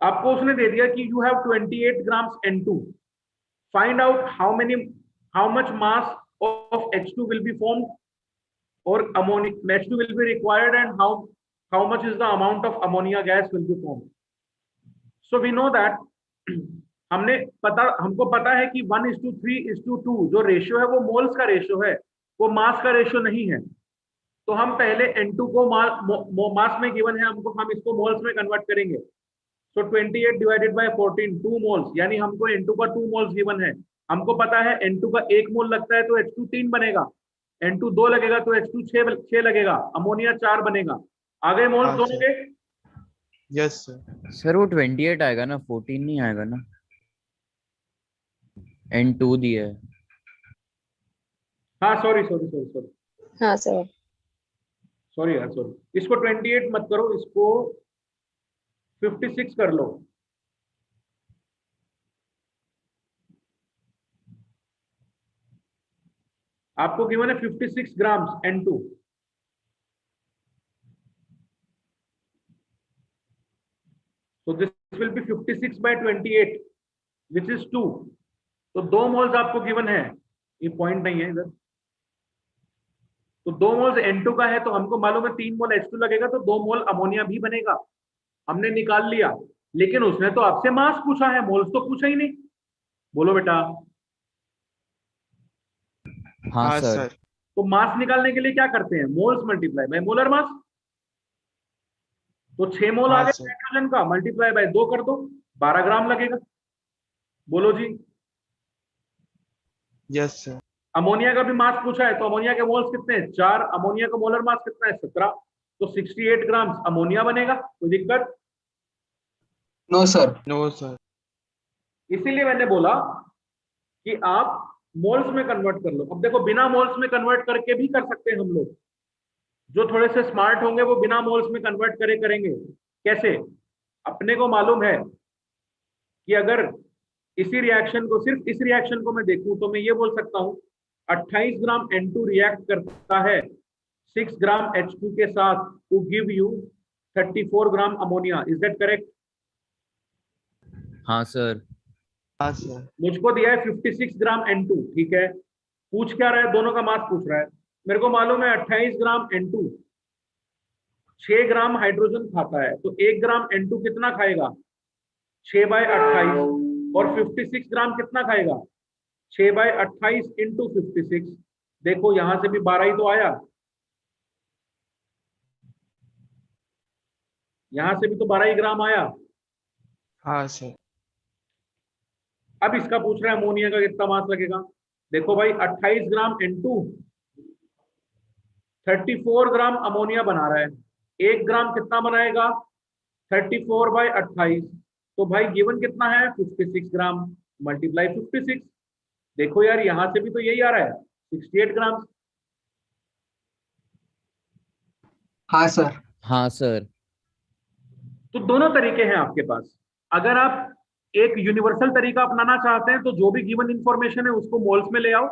आपको उसने दे दिया कि you have 28 grams N2, find out how much mass of H2 will be formed और ammonia H2 will be required and how much is the amount of ammonia gas will be formed. So we know that हमको पता है कि 1:3:2 जो ratio है वो moles का ratio है, वो मास का रेशियो नहीं है। तो हम पहले N2 को मास में गिवन है हमको, हम इसको मोल्स में कन्वर्ट करेंगे। सो 28 डिवाइडेड बाय 14, 2 मोल्स, यानी हमको N2 का 2 मोल्स गिवन है। हमको पता है N2 का 1 मोल लगता है तो H2 3 बनेगा, N2 2 लगेगा तो H2 6 लगेगा, अमोनिया 4 बनेगा। आ गए मोल्स हाँ दोनों सर। के? Yes sir. सर वो 28 आएगा ना, 14 नहीं आएगा ना? N2 दिया है। हाँ सॉरी सॉरी सॉरी सॉरी हाँ सर। सॉरी यार सॉरी, इसको 28 मत करो, इसको 56 कर लो। आपको गिवन है 56 grams N2। So this will be 56 by 28 which is 2। तो 2 मोल्स आपको गिवन है, ये पॉइंट नहीं है इधर। तो 2 मोल्स N2 का है तो हमको मालूम है 3 मोल H2 लगेगा तो 2 मोल अमोनिया भी बनेगा, हमने निकाल लिया। लेकिन उसने तो आपसे मास पूछा है, मोल्स तो पूछा ही नहीं। बोलो बेटा। हाँ हाँ सर। सर। तो मास निकालने के लिए क्या करते हैं? Moles multiply by molar mass. तो 6 मोल आ हाँ गए सर। नाइट्रोजन का, मल्टीप्लाई बाय 2 कर दो, 12 ग्राम लगेगा। बोलो जी। Yes sir. अमोनिया का भी मास पूछा है तो अमोनिया के मोल्स कितने हैं? 4। अमोनिया का मोलर मास कितना है? 17। तो 68 ग्राम अमोनिया बनेगा। कोई दिक्कत? No, sir. No sir. इसीलिए मैंने बोला कि आप मोल्स में कन्वर्ट कर लो। अब देखो बिना मोल्स में कन्वर्ट करके भी कर सकते हैं हम लोग, जो थोड़े से स्मार्ट होंगे वो बिना मोल्स में कन्वर्ट करेंगे। कैसे? अपने को मालूम है कि अगर इसी रिएक्शन को, सिर्फ इस रिएक्शन को मैं देखूं तो मैं ये बोल सकता हूं 28 ग्राम N2 रिएक्ट करता है 6 ग्राम H2 के साथ to give you 34 gram ammonia. Is that correct? हाँ सर। हाँ सर। मुझको दिया है 56 ग्राम N2, ठीक है। पूछ क्या रहा है? दोनों का मास पूछ रहा है। मेरे को मालूम है 28 ग्राम N2 6 ग्राम हाइड्रोजन खाता है, तो 1 ग्राम N2 कितना खाएगा? 6/28। और 56 ग्राम कितना खाएगा? 6/28 इंटू 56। देखो यहां से भी 12 ही तो आया, यहां से भी तो 12 ही ग्राम आया। हाँ सर। अब इसका पूछ रहा है अमोनिया का कितना मास लगेगा। देखो भाई 28 ग्राम N2 34 ग्राम अमोनिया बना रहा है। 1 ग्राम कितना बनाएगा 34/28। तो भाई गिवन कितना है 56 ग्राम मल्टीप्लाई 56। देखो यार यहां से भी तो यही आ रहा है 68 ग्राम। हाँ सर। हाँ सर। तो दोनों तरीके हैं आपके पास। अगर आप एक यूनिवर्सल तरीका अपनाना चाहते हैं तो जो भी गिवन इंफॉर्मेशन है उसको मोल्स में ले आओ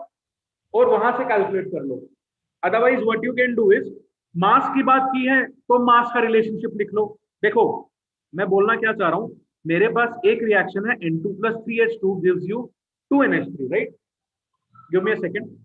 और वहां से कैलकुलेट कर लो। Otherwise what you can do is, mass की बात की है तो मास का रिलेशनशिप लिख लो। देखो मैं बोलना क्या चाह रहा हूं, मेरे पास एक रिएक्शन है N2 + 3H2 gives you 2NH3, right. Give me a second.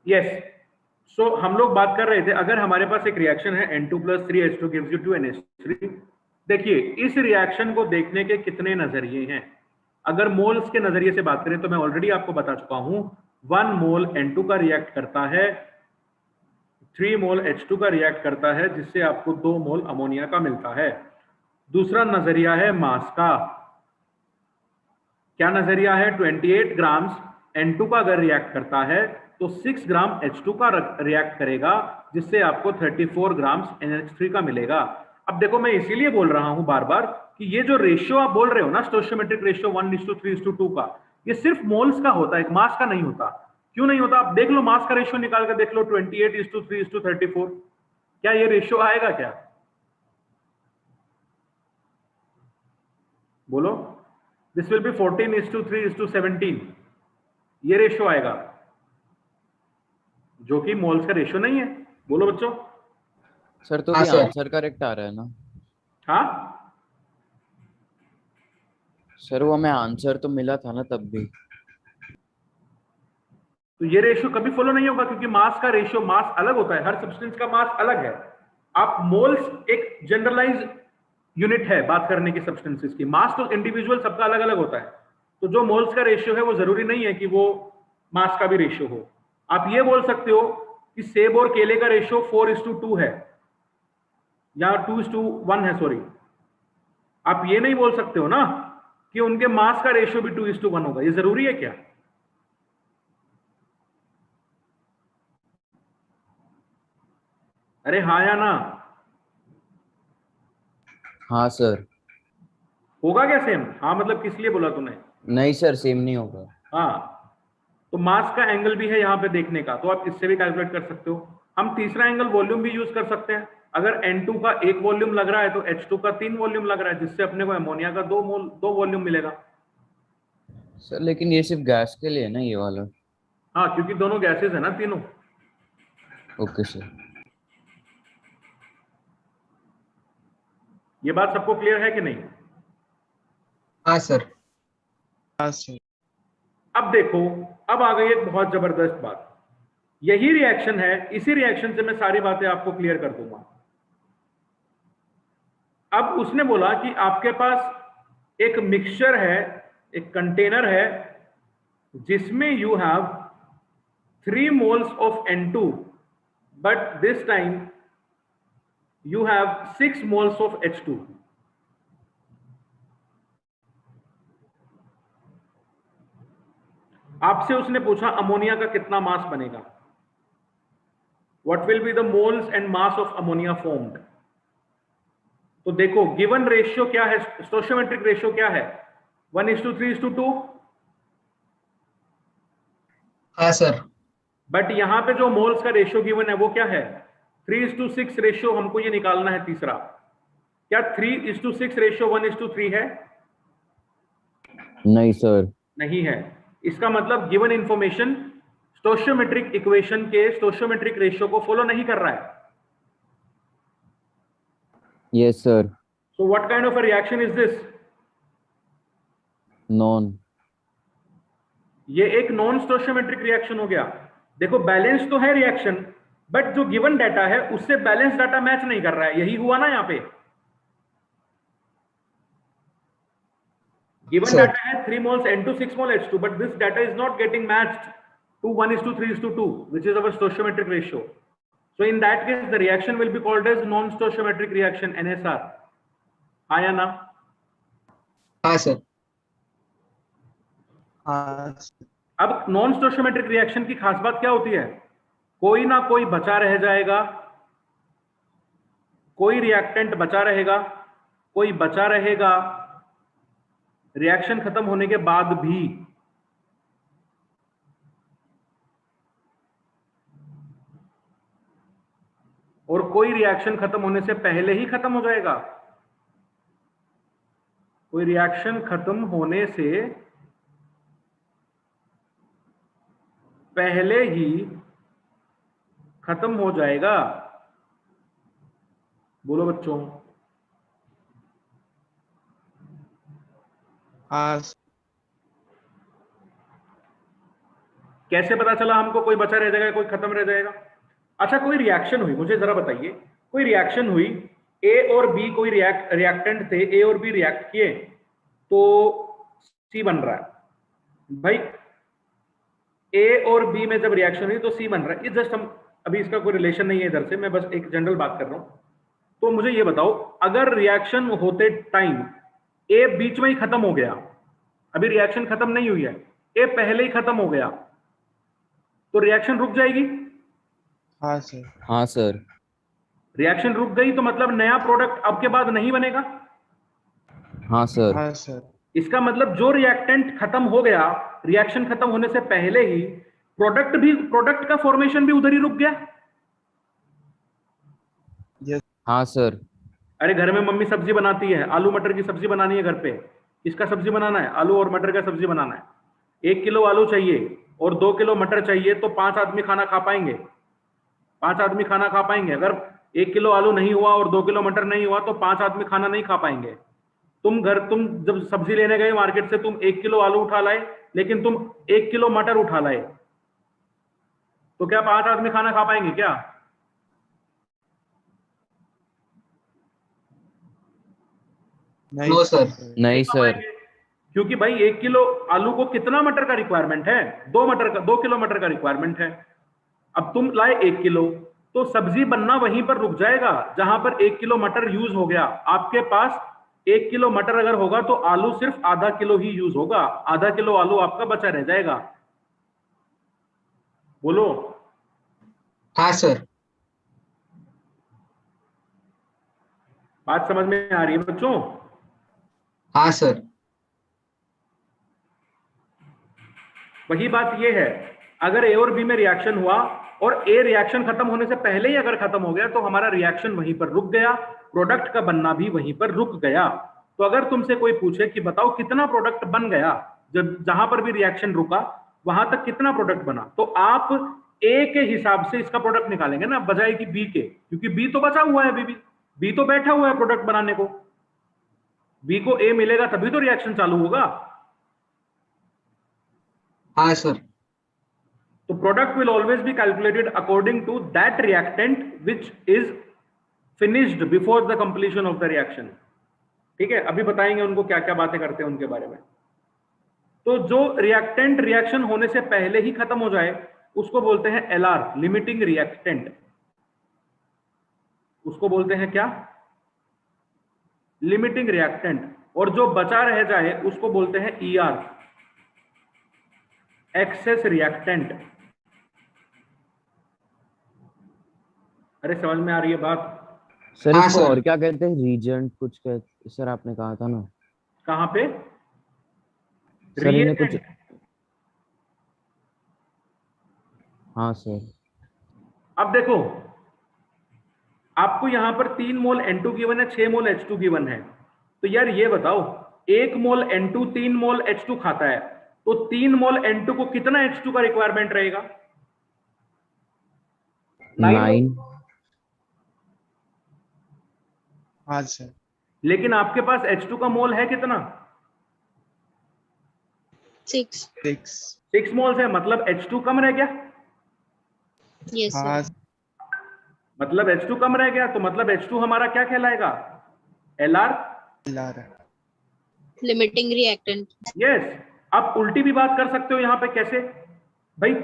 Yes, so हम लोग बात कर रहे थे अगर हमारे पास एक रिएक्शन है N2 + 3H2 gives you 2NH3। देखिए इस रिएक्शन को देखने के कितने नजरिए हैं। अगर मोल्स के नजरिए से बात करें तो मैं ऑलरेडी आपको बता चुका हूं 1 मोल N2 का रिएक्ट करता है 3 मोल H2 का रिएक्ट करता है, जिससे आपको 2 मोल अमोनिया का मिलता है। दूसरा नजरिया है मास का। क्या नजरिया है 28 ग्राम्स N2 का अगर रिएक्ट करता है तो 6 ग्राम H2 का रिएक्ट करेगा, जिससे आपको 34 ग्राम्स NH3 का मिलेगा। अब देखो मैं इसीलिए बोल रहा हूं बार बार कि ये जो रेशियो आप बोल रहे हो ना स्टोइचियोमेट्रिक रेशियो 1:3:2 का, ये सिर्फ मोल्स का होता है, मास का नहीं होता। क्यों नहीं होता? आप देख लो मास का रेशियो निकाल कर देख लो 28:3:34। क्या ये रेशियो आएगा क्या? बोलो। This will B 14:3:17। ये रेशियो आएगा जो कि मोल्स का रेशियो नहीं है। बोलो बच्चों। सर तो हाँ भी सर। आंसर करेक्ट आ रहा है ना? हाँ सर वो हमें आंसर तो मिला था ना तब भी। तो ये रेशियो कभी फॉलो नहीं होगा क्योंकि मास का रेशियो, मास अलग होता है, हर सब्सटेंस का मास अलग है। आप मोल्स एक जनरलाइज यूनिट है बात करने की सब्सटेंसेस की, मास तो इंडिविजुअल सबका अलग अलग होता है। तो जो मोल्स का रेशियो है वो जरूरी नहीं है कि वो मास का भी रेशियो हो। आप ये बोल सकते हो कि सेब और केले का रेशियो 4:2 है या 2:1 है, सॉरी। आप ये नहीं बोल सकते हो ना कि उनके मास का रेशियो भी 2:1 होगा। ये जरूरी है क्या? अरे हाँ या ना? हाँ सर। होगा क्या सेम? हाँ मतलब किस लिए बोला तूने? नहीं सर, सेम नहीं होगा। हाँ, तो मास का एंगल भी है यहाँ पे देखने का, तो आप इससे भी कैलकुलेट कर सकते हो। हम तीसरा एंगल वॉल्यूम भी यूज कर सकते हैं। अगर N2 का 1 वॉल्यूम लग रहा है तो H2 का 3 वॉल्यूम लग रहा है, जिससे अपने को अमोनिया का 2 वॉल्यूम मिलेगा। सर लेकिन ये सिर्फ गैस के लिए है ना, ये वाला? हाँ, क्योंकि दोनों गैसेज है ना तीनों। Okay sir. ये बात सबको क्लियर है कि नहीं? हाँ सर। हाँ सर। अब देखो, अब आ गई एक बहुत जबरदस्त बात। यही रिएक्शन है, इसी रिएक्शन से मैं सारी बातें आपको क्लियर कर दूंगा। अब उसने बोला कि आपके पास एक मिक्सचर है, एक कंटेनर है, जिसमें you have 3 moles of N2, but this time you have 6 moles of H2. आपसे उसने पूछा अमोनिया का कितना मास बनेगा, what will be the moles and mass of ammonia formed. तो देखो गिवन रेशियो क्या है, स्टोइचियोमेट्रिक रेशियो क्या है, 1:3:2। हाँ सर। बट यहां पे जो मोल्स का रेशियो गिवन है वो क्या है, 3:6 रेशियो। हमको ये निकालना है तीसरा। क्या 3:6 रेशियो 1:3 है? नहीं सर। नहीं है। इसका मतलब गिवन इंफॉर्मेशन स्टोइचियोमेट्रिक इक्वेशन के स्टोइचियोमेट्रिक रेशियो को फॉलो नहीं कर रहा है। Yes sir. So what kind of a reaction is this? Non. ये एक नॉन स्टोइचियोमेट्रिक रिएक्शन हो गया। देखो बैलेंस तो है रिएक्शन, बट जो गिवन डाटा है उससे बैलेंस डाटा मैच नहीं कर रहा है। यही हुआ ना यहाँ पे। Given Sir. data has 3 moles N2, 6 mole H2, but this data is not getting matched to 1:3:2, which is our stoichiometric ratio. So in that case, the reaction will be called as non-stoichiometric reaction, NSR. हाँ या ना? हाँ sir. हाँ sir. अब non stoichiometric reaction की खास बात क्या होती है, कोई ना कोई बचा रह जाएगा, कोई रिएक्टेंट बचा रहेगा, कोई बचा रहेगा रिएक्शन खत्म होने के बाद भी। और कोई रिएक्शन खत्म होने से पहले ही खत्म हो जाएगा। कोई रिएक्शन खत्म होने से पहले ही खत्म हो जाएगा। बोलो बच्चों। हाँ सर। कैसे पता चला हमको कोई बचा रह जाएगा कोई खत्म रह जाएगा? अच्छा, कोई रिएक्शन हुई, मुझे जरा बताइए, कोई रिएक्शन हुई, ए और बी कोई रिएक्टेंट थे, ए और बी रिएक्ट किए तो सी बन रहा है। भाई ए और बी में जब रिएक्शन हुई तो सी बन रहा है। ये जस्ट हम अभी इसका कोई रिलेशन नहीं है इधर से, मैं बस एक जनरल बात कर रहा हूं। तो मुझे ये बताओ, अगर रिएक्शन होते टाइम ए बीच में ही खत्म हो गया, अभी रिएक्शन खत्म नहीं हुई है, ए पहले ही खत्म हो गया, तो रिएक्शन रुक जाएगी? हाँ सर। हाँ सर। रिएक्शन रुक गई तो मतलब नया प्रोडक्ट अब के बाद नहीं बनेगा। हाँ सर। हाँ सर। इसका मतलब जो रिएक्टेंट खत्म हो गया रिएक्शन खत्म होने से पहले ही, प्रोडक्ट का फॉर्मेशन भी उधर ही रुक गया। यस। हाँ सर। अरे घर में मम्मी सब्जी बनाती है, आलू मटर की सब्जी बनानी है घर पे, किसका सब्जी बनाना है? आलू और मटर का सब्जी बनाना है। 1 किलो आलू चाहिए और 2 किलो मटर चाहिए, तो 5 आदमी खाना खा पाएंगे? 5 आदमी खाना खा पाएंगे? अगर 1 किलो आलू नहीं हुआ और 2 किलो मटर नहीं हुआ तो 5 आदमी खाना नहीं खा पाएंगे। तुम जब सब्जी लेने गए मार्केट से, तुम 1 किलो आलू उठा लाए, लेकिन तुम 1 किलो मटर उठा लाए, तो क्या 5 आदमी खाना खा पाएंगे क्या? No sir. नहीं खा सर। पाएंगे, क्योंकि भाई 1 किलो आलू को कितना मटर का रिक्वायरमेंट है? 2 किलो मटर का रिक्वायरमेंट है। अब तुम लाए 1 किलो, तो सब्जी बनना वहीं पर रुक जाएगा जहां पर 1 किलो मटर यूज हो गया। आपके पास 1 किलो मटर अगर होगा तो आलू सिर्फ आधा किलो ही यूज होगा, आधा किलो आलू आपका बचा रह जाएगा। बोलो। हाँ सर। बात समझ में आ रही है बच्चों? हाँ सर। वही बात ये है, अगर ए और बी में रिएक्शन हुआ और ए रिएक्शन खत्म होने से पहले ही अगर खत्म हो गया तो हमारा रिएक्शन वहीं पर रुक गया, प्रोडक्ट का बनना भी वहीं पर रुक गया। तो अगर तुमसे कोई पूछे कि बताओ कितना प्रोडक्ट बन गया, जब जहां पर भी रिएक्शन रुका वहां तक कितना प्रोडक्ट बना, तो आप ए के हिसाब से इसका प्रोडक्ट निकालेंगे ना, बजाय कि बी के, क्योंकि बी तो बचा हुआ है अभी भी, बी तो बैठा हुआ है प्रोडक्ट बनाने को, बी को ए मिलेगा तभी तो रिएक्शन चालू होगा। हाँ सर। तो product will always be calculated according to that reactant which is finished before the completion of the reaction। ठीक है, अभी बताएंगे उनको क्या क्या बातें करते हैं उनके बारे में। तो जो रिएक्टेंट रिएक्शन होने से पहले ही खत्म हो जाए उसको बोलते हैं LR, लिमिटिंग रिएक्टेंट। उसको बोलते हैं क्या? Limiting reactant. और जो बचा रह जाए उसको बोलते हैं ER, एक्सेस रिएक्टेंट। अरे समझ में आ रही है बात? सर हाँ, इसको सर। और क्या कहते हैं, रीजेंट कुछ कहते, सर आपने कहा था ना। कहां पे? सर इन्हें कुछ, रिएजेंट। हाँ सर। अब देखो, आपको यहां पर 3 मोल N2 गिवन है, 6 मोल H2 गिवन है। तो यार ये बताओ, 1 मोल N2 3 मोल H2 खाता है, तो 3 मोल N2 को कितना H2 का रिक्वायरमेंट रहेगा? 9। हाँ सर। लेकिन आपके पास H2 का मोल है कितना? 6। 6। 6 मोल्स है, मतलब H2 कम रह गया। Yes हाँ sir। मतलब H2 कम रह गया, तो मतलब H2 हमारा क्या कहलाएगा? LR। LR। Limiting reactant। Yes. आप उल्टी भी बात कर सकते हो यहां पे, कैसे भाई?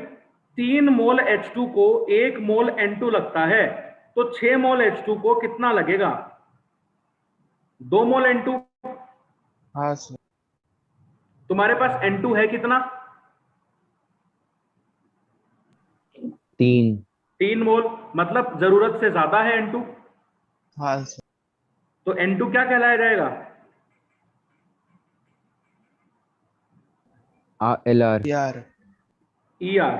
3 मोल H2 को 1 मोल N2 लगता है, तो 6 मोल H2 को कितना लगेगा? 2 मोल N2। हाँ सर। तुम्हारे पास N2 है कितना? 3। 3 मोल, मतलब जरूरत से ज्यादा है N2। हाँ सर। तो N2 क्या कहलाया जाएगा? LR। ER। ER।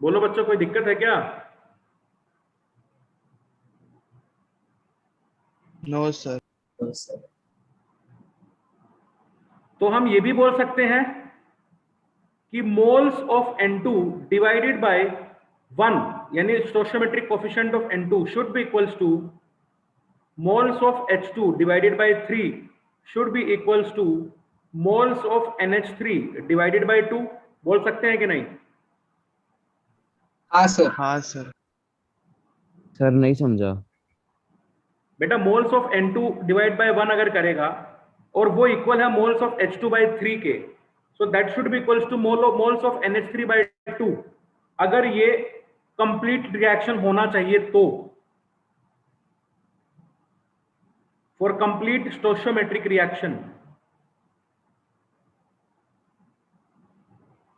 बोलो बच्चों, कोई दिक्कत है क्या? No sir. तो हम ये भी बोल सकते हैं कि moles of N2 divided by 1, यानी stoichiometric coefficient of N2 should be equals to moles of H2 divided by 3 should be equals to moles of NH3 divided by 2। बोल सकते हैं कि नहीं? हाँ सर। हाँ सर। सर नहीं समझा। बेटा, moles of N2 divide by 1 अगर करेगा और वो इक्वल है मोल्स ऑफ H2 बाय 3 के, so that should be equals to moles of NH3 by 2। अगर ये कंप्लीट रिएक्शन होना चाहिए तो, फॉर कंप्लीट स्टोइचियोमेट्रिक रिएक्शन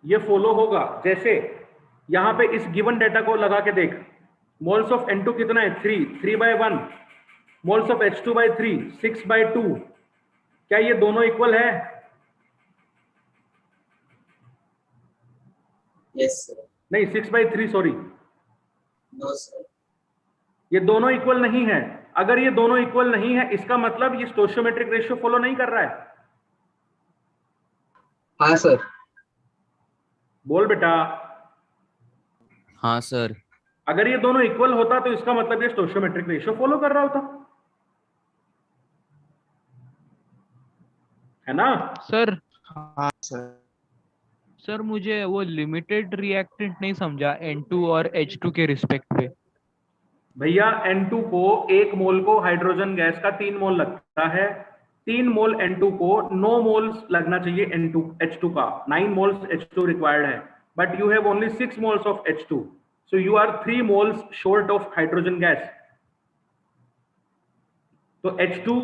ये फॉलो होगा। जैसे यहां पे इस गिवन डेटा को लगा के देख, मोल्स ऑफ N2 कितना है? 3 by 1, moles of H2 by 3 6 by 2। क्या ये दोनों इक्वल है? Yes sir. नहीं, 6 बाय 3, सॉरी, नो सर। ये दोनों इक्वल नहीं है। अगर ये दोनों इक्वल नहीं है, इसका मतलब ये स्टोइचियोमेट्रिक रेशियो फॉलो नहीं कर रहा है। हाँ सर। बोल बेटा। हाँ सर। अगर ये दोनों इक्वल होता तो इसका मतलब ये स्टोइचियोमेट्रिक रेशियो फॉलो कर रहा होता, है ना? सर हाँ सर। सर मुझे वो लिमिटेड रिएक्टेंट नहीं समझा N2 और H2 के रिस्पेक्ट पे। भैया, N2 को 1 मोल को हाइड्रोजन गैस का 3 मोल लगता है, 3 मोल N2 को 9 मोल्स लगना चाहिए H2 का। 9 मोल्स H2 रिक्वायर्ड है, but you have only 6 moles of H2, so you are 3 moles short of hydrogen gas. तो H2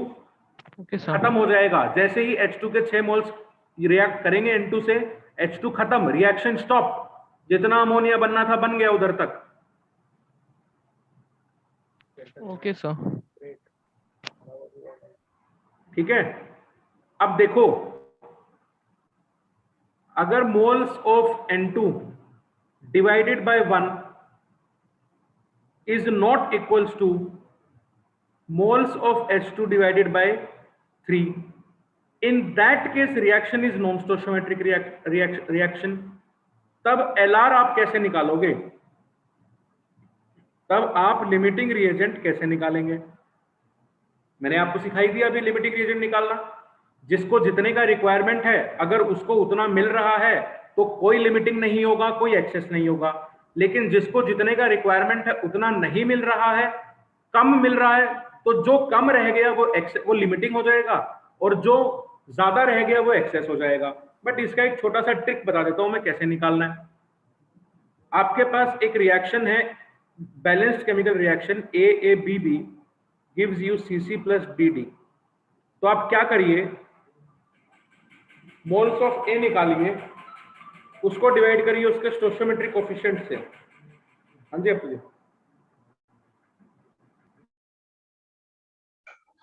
ओके सर। खत्म हो जाएगा। जैसे ही H2 के 6 मोल्स रिएक्ट करेंगे N2 से, H2 खत्म, रिएक्शन स्टॉप। जितना अमोनिया बनना था बन गया उधर तक। Okay sir. ठीक है, अब देखो, अगर moles of N2 divided by 1 is not equals to moles of H2 divided by 3, in that case reaction is non-stoichiometric reaction. तब LR आप कैसे निकालोगे? तब आप लिमिटिंग रिएजेंट कैसे निकालेंगे? मैंने आपको सिखाई दिया अभी लिमिटिंग रिएजेंट निकालना। जिसको जितने का रिक्वायरमेंट है, अगर उसको उतना मिल रहा है तो कोई लिमिटिंग नहीं होगा, कोई एक्सेस नहीं होगा। लेकिन जिसको जितने का रिक्वायरमेंट है उतना नहीं मिल रहा है, कम मिल रहा है, तो जो कम रह गया वो लिमिटिंग हो जाएगा, और जो ज्यादा रह गया वो एक्सेस हो जाएगा। बट इसका एक छोटा सा ट्रिक बता देता हूं मैं कैसे निकालना है। आपके पास एक रिएक्शन है, balanced chemical reaction AABB gives you CC plus DD। तो आप क्या करिए, मोल्स ऑफ A निकालिए, उसको डिवाइड करिए उसके स्टोइचियोमेट्रिक कोफिशिएंट से। हाँ जी अपने।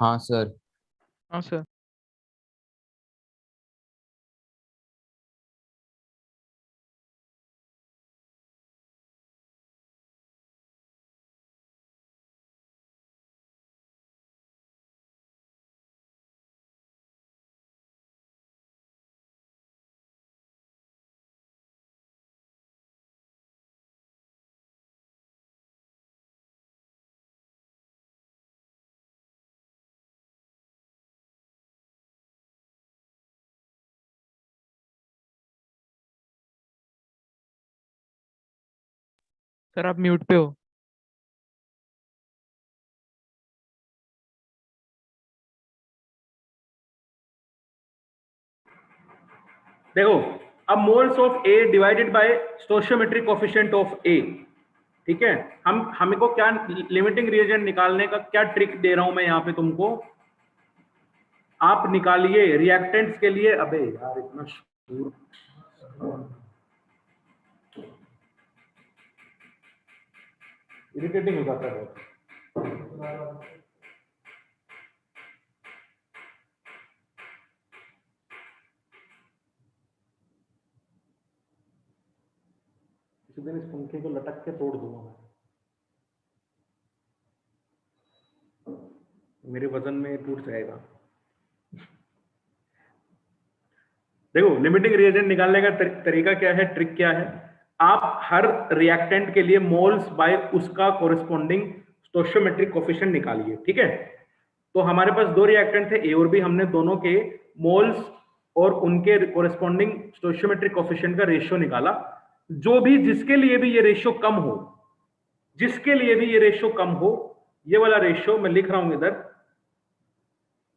हाँ सर। हाँ सर। सर आप म्यूट पे हो। देखो, अब moles of A divided by stoichiometric coefficient of A, ठीक है। हमको क्या लिमिटिंग रिएजेंट निकालने का क्या ट्रिक दे रहा हूं मैं यहाँ पे तुमको। आप निकालिए रिएक्टेंट्स के लिए। अबे यार इतना शोर, इरिटेटिंग हो जाता है बहुत। किसी दिन इस पंखे को लटक के तोड़ दूंगा मैं, मेरे वजन में टूट जाएगा। देखो, लिमिटिंग रिएजेंट निकालने का तरीका क्या है, ट्रिक क्या है। आप हर रिएक्टेंट के लिए मोल्स बाय उसका कोरिस्पोंडिंग स्टोइचियोमेट्रिक कोफिशिएंट निकालिए, ठीक है। तो हमारे पास दो रिएक्टेंट थे A और B, हमने दोनों के मोल्स और उनके कोरिस्पोंडिंग स्टोइचियोमेट्रिक कोफिशिएंट का रेशियो निकाला। जो भी जिसके लिए भी ये रेशियो कम हो, जिसके लिए भी ये रेशियो कम हो, ये वाला रेशियो मैं लिख रहा हूं इधर।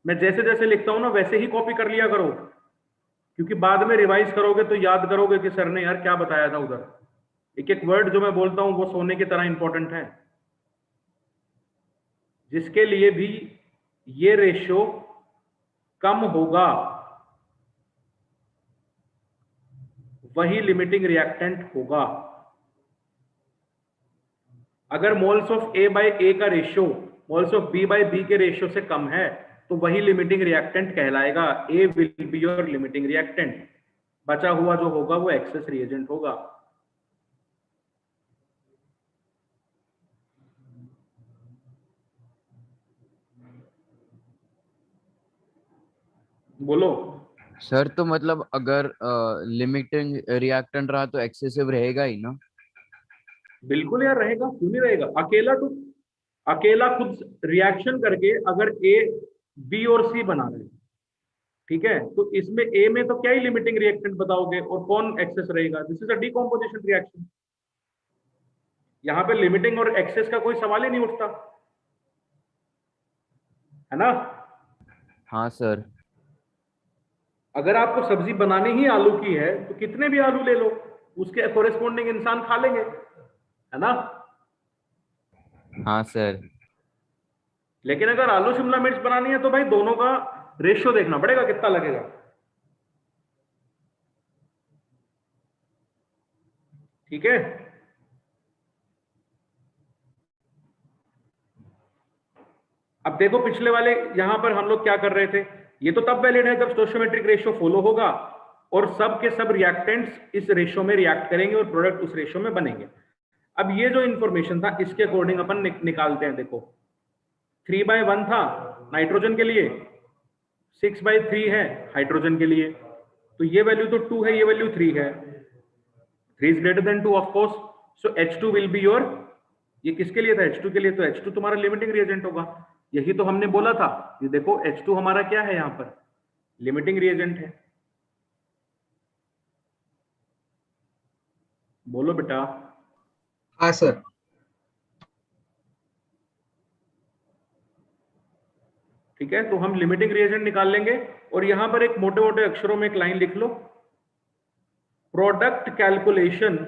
मैं जैसे जैसे लिखता हूं ना वैसे ही कॉपी कर लिया करो, क्योंकि बाद में रिवाइज करोगे तो याद करोगे कि सर ने यार क्या बताया था उधर। एक एक वर्ड जो मैं बोलता हूं वो सोने की तरह इंपॉर्टेंट है। जिसके लिए भी ये रेशियो कम होगा वही लिमिटिंग रिएक्टेंट होगा। अगर moles of A by A का ratio moles of B by B के रेशियो से कम है तो वही लिमिटिंग रिएक्टेंट कहलाएगा। A will be your limiting reactant. बचा हुआ जो होगा वो एक्सेस रिएजेंट होगा। बोलो सर तो मतलब अगर लिमिटिंग रिएक्टेंट रहा तो एक्सेसिव रहेगा ही ना? बिल्कुल यार रहेगा, क्यों नहीं रहेगा। अकेला खुद रिएक्शन करके अगर A B और C बना रहे हैं, ठीक है, तो इसमें A में तो क्या ही लिमिटिंग रिएक्टेंट बताओगे और कौन एक्सेस रहेगा। This is a decomposition reaction. यहां पे लिमिटिंग और एक्सेस का कोई सवाल ही नहीं उठता, है ना। हाँ सर। अगर आपको सब्जी बनानी ही आलू की है तो कितने भी आलू ले लो, उसके कोरेस्पोंडिंग इंसान खा लेंगे, है ना। हाँ सर। लेकिन अगर आलू शिमला मिर्च बनानी है तो भाई दोनों का रेशियो देखना पड़ेगा कितना लगेगा, ठीक है। अब देखो पिछले वाले यहां पर हम लोग क्या कर रहे थे, ये तो तब वैलिड है जब स्टोइचियोमेट्रिक रेशियो फॉलो होगा और सब के सब रिएक्टेंट्स इस रेशियो में रिएक्ट करेंगे और प्रोडक्ट उस रेशियो में बनेंगे। अब ये जो इंफॉर्मेशन था इसके अकॉर्डिंग अपन निकालते हैं। देखो 3/1 था नाइट्रोजन के लिए, 6/3 है हाइड्रोजन के लिए, तो ये वैल्यू तो 2 है, ये वैल्यू 3 है, 3 is greater than 2 of course, so H2 will be your, ये किसके लिए था H2 के लिए, तो H2 तुम्हारा लिमिटिंग रिएजेंट होगा। यही तो हमने बोला था, ये देखो H2 हमारा क्या है यहां पर, लिमिटिंग रिएजेंट है। बोलो बेटा। हाँ सर। ठीक है, तो हम लिमिटिंग रिएजेंट निकाल लेंगे और यहां पर एक मोटे मोटे अक्षरों में एक लाइन लिख लो, product calculation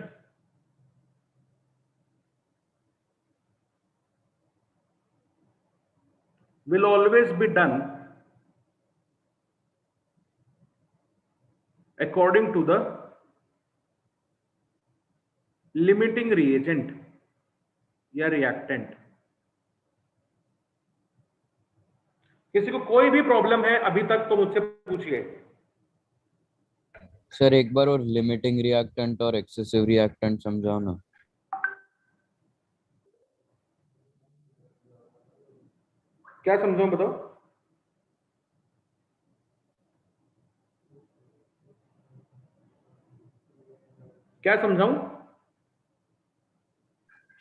will always be done according to the limiting reagent या reactant। किसी को कोई भी प्रॉब्लम है अभी तक तो मुझसे पूछिए। सर एक बार और लिमिटिंग रिएक्टेंट और एक्सेसिव रिएक्टेंट समझाओ ना। क्या समझाऊं बताओ। क्या समझाऊं।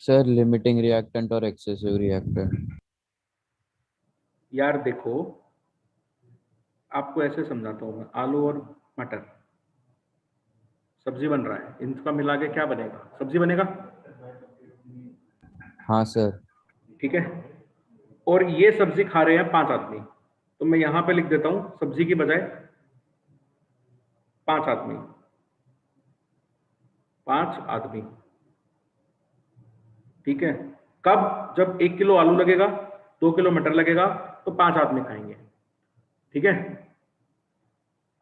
सर लिमिटिंग रिएक्टेंट और एक्सेसिव रिएक्टेंट। यार देखो आपको ऐसे समझाता हूं मैं, आलू और मटर सब्जी बन रहा है, इनका मिला के क्या बनेगा, सब्जी बनेगा। हाँ सर। ठीक है, और ये सब्जी खा रहे हैं 5 आदमी, तो मैं यहां पे लिख देता हूं सब्जी की बजाय 5 आदमी, 5 आदमी। ठीक है, कब, जब 1 किलो आलू लगेगा, 2 किलो मटर लगेगा, तो 5 आदमी खाएंगे। ठीक है,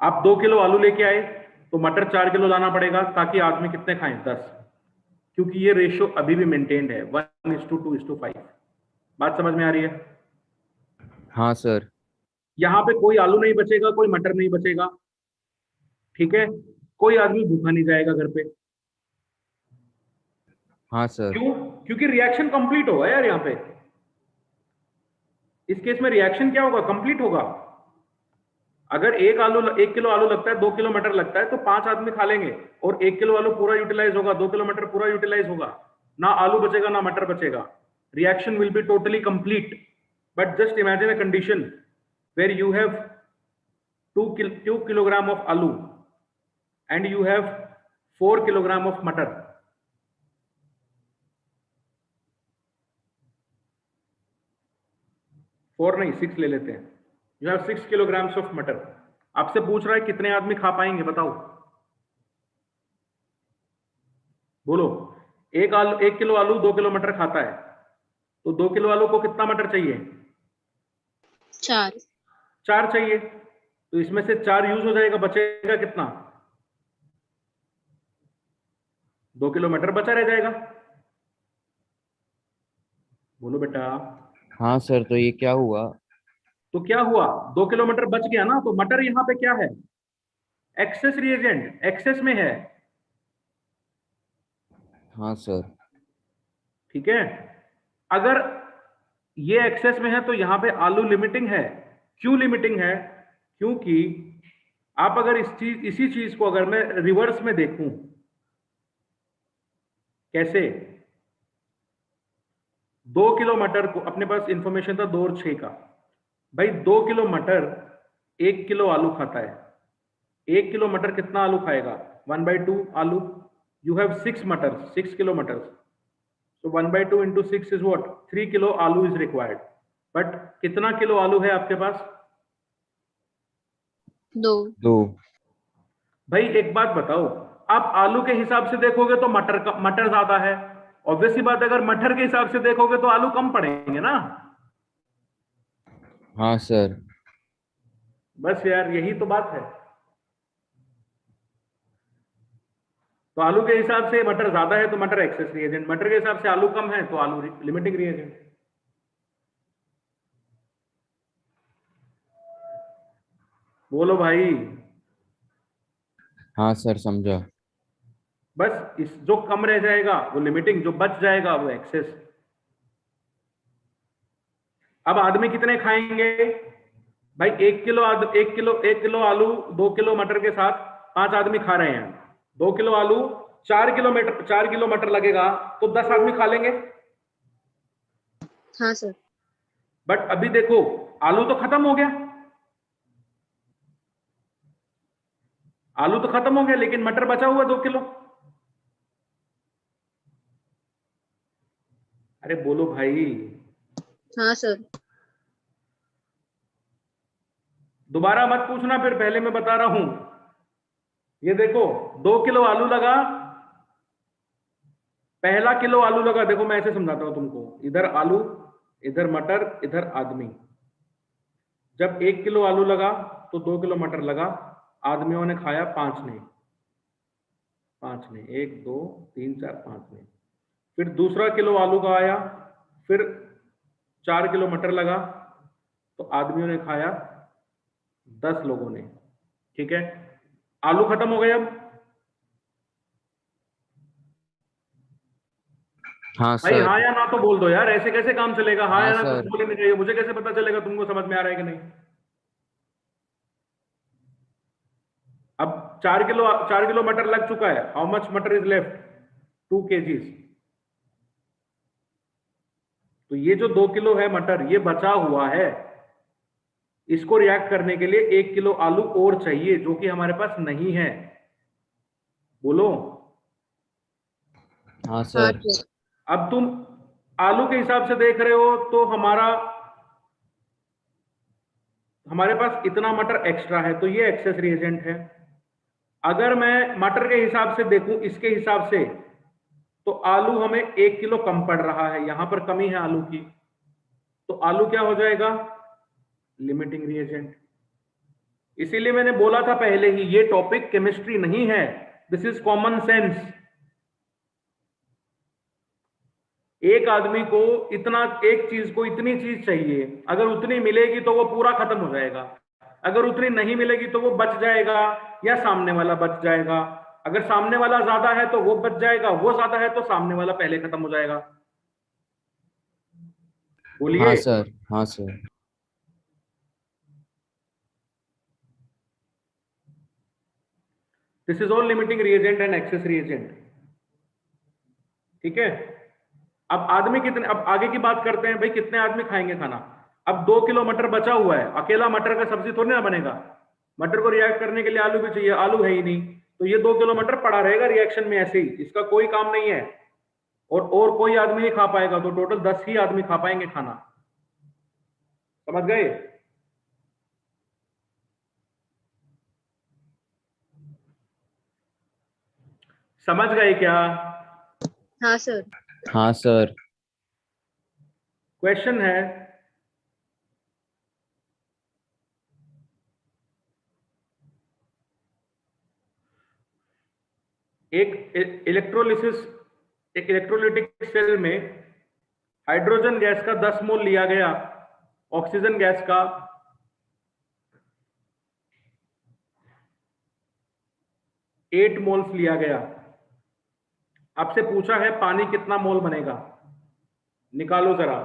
आप 2 किलो आलू लेके आए तो मटर 4 किलो लाना पड़ेगा, ताकि आदमी कितने खाएं, 10, क्योंकि ये रेशियो अभी भी मेंटेन्ड है 1:2:5। बात समझ में आ रही है। हाँ सर। यहां पे कोई आलू नहीं बचेगा, कोई मटर नहीं बचेगा। ठीक है, कोई आदमी भूखा नहीं जाएगा घर पे। हाँ सर। क्यों, क्योंकि रिएक्शन कंप्लीट होगा यार यहाँ पे। इस केस में रिएक्शन क्या होगा, कंप्लीट होगा। अगर 1 किलो आलू लगता है, 2 किलो मटर लगता है, तो 5 आदमी खा लेंगे और 1 किलो आलू पूरा यूटिलाइज होगा, 2 किलो मटर पूरा यूटिलाइज होगा, ना आलू बचेगा ना मटर बचेगा। Reaction will be totally complete. But just imagine a condition where you have 2 kilogram of aloo and you have 4 kilogram of matar. Four नहीं 6 ले लेते हैं। यू हैव 6 किलोग्राम्स ऑफ मटर। आपसे पूछ रहा है कितने आदमी खा पाएंगे, बताओ। बोलो, 1 किलो आलू 2 किलो मटर खाता है, तो 2 किलो आलू को कितना मटर चाहिए, 4 चाहिए, तो इसमें से 4 यूज हो जाएगा, बचेगा कितना, 2 किलो मटर बचा रह जाएगा। बोलो बेटा। हाँ सर, तो ये क्या हुआ। तो क्या हुआ, 2 किलो मटर बच गया ना, तो मटर यहां पे क्या है, एक्सेस रिएजेंट, एक्सेस में है। हाँ सर। ठीक है, अगर ये एक्सेस में है तो यहां पे आलू लिमिटिंग है। क्यों लिमिटिंग है, क्योंकि आप अगर इसी चीज को अगर मैं रिवर्स में देखूं, कैसे, 2 किलो मटर को, अपने पास इंफॉर्मेशन था 2 और 6 का, भाई 2 किलो मटर 1 किलो आलू खाता है। 1 किलो मटर कितना आलू खाएगा, 1/2 आलू। यू हैव 6 मटर, 6 किलो मटर, so 1/2 into 6 is what, 3 kilo आलू is required। बट कितना किलो आलू है आपके पास, 2। भाई एक बात बताओ, आप आलू के हिसाब से देखोगे तो मटर ज्यादा है, ऑब्वियसली बात है। अगर मटर के हिसाब से देखोगे तो आलू कम पड़ेंगे ना। हाँ सर। बस यार यही तो बात है। तो आलू के हिसाब से मटर ज्यादा है तो मटर एक्सेस रिएजेंट, मटर के हिसाब से आलू कम है तो आलू लिमिटिंग रिएजेंट। बोलो भाई। हाँ सर समझा। बस इस जो कम रह जाएगा वो लिमिटिंग, जो बच जाएगा वो एक्सेस। अब आदमी कितने खाएंगे भाई? 1 किलो आलू 2 किलो मटर के साथ 5 आदमी खा रहे हैं। 2 किलो आलू 4 किलो मटर लगेगा तो 10 आदमी खा लेंगे। हाँ सर। बट अभी देखो आलू तो खत्म हो गया, आलू तो खत्म हो गया, लेकिन मटर बचा हुआ 2 किलो। अरे बोलो भाई। हाँ सर। दोबारा मत पूछना फिर, पहले मैं बता रहा हूं। ये देखो 2 किलो आलू लगा, पहला किलो आलू लगा। देखो मैं ऐसे समझाता हूं तुमको, इधर आलू, इधर मटर, इधर आदमी। जब 1 किलो आलू लगा तो 2 किलो मटर लगा। आदमियों ने खाया 5 ने, 5 ने, 1 2 3 4 5 ने। फिर दूसरा किलो आलू का आया, फिर 4 किलो मटर लगा तो आदमियों ने खाया 10 लोगों ने। ठीक है, आलू खत्म हो गए अब। हाँ भाई सर। हाँ या ना तो बोल दो यार, ऐसे कैसे काम चलेगा? हाँ हाँ या ना कुछ सर। बोल ही नहीं चाहिए, मुझे कैसे पता चलेगा तुमको समझ में आ रहा है कि नहीं? अब 4 किलो मटर लग चुका है। हाउ मच मटर इज लेफ्ट? 2 kgs। तो ये जो 2 किलो है मटर, ये बचा हुआ है। इसको रिएक्ट करने के लिए 1 किलो आलू और चाहिए, जो कि हमारे पास नहीं है। बोलो। हाँ हाँ सर। सर। अब तुम आलू के हिसाब से देख रहे हो तो हमारे पास इतना मटर एक्स्ट्रा है, तो ये एक्सेस रिएजेंट है। अगर मैं मटर के हिसाब से देखूं, इसके हिसाब से, तो आलू हमें 1 किलो कम पड़ रहा है, यहां पर कमी है आलू की। तो आलू क्या हो जाएगा? Limiting reagent. इसीलिए मैंने बोला था पहले ही, ये टॉपिक केमिस्ट्री नहीं है, दिस इज कॉमन सेंस। एक आदमी को इतना, एक चीज को इतनी चीज चाहिए, अगर उतनी मिलेगी तो वो पूरा खत्म हो जाएगा। अगर उतनी नहीं मिलेगी तो वो बच जाएगा, या सामने वाला बच जाएगा। अगर सामने वाला ज्यादा है तो वो बच जाएगा, वो ज्यादा है तो सामने वाला पहले खत्म हो जाएगा। बोलिए। हाँ सर। हाँ sir. This is all limiting reagent and access reagent. ठीक है। अब आदमी कितने, अब आगे की बात करते हैं भाई, कितने आदमी खाएंगे खाना? अब 2 किलो मटर बचा हुआ है, अकेला मटर का सब्जी थोड़ी ना बनेगा। मटर को रिएक्ट करने के लिए आलू भी चाहिए, आलू है ही नहीं, तो ये 2 किलो मटर पड़ा रहेगा रिएक्शन में ऐसे ही, इसका कोई काम नहीं है। और कोई आदमी नहीं खा पाएगा, तो टोटल 10 ही आदमी खा पाएंगे खाना। समझ गए? समझ गए क्या? हाँ सर। हाँ सर। क्वेश्चन है, एक इलेक्ट्रोलिटिक सेल में हाइड्रोजन गैस का 10 मोल लिया गया, ऑक्सीजन गैस का 8 मोल्स लिया गया। आपसे पूछा है पानी कितना मोल बनेगा, निकालो जरा।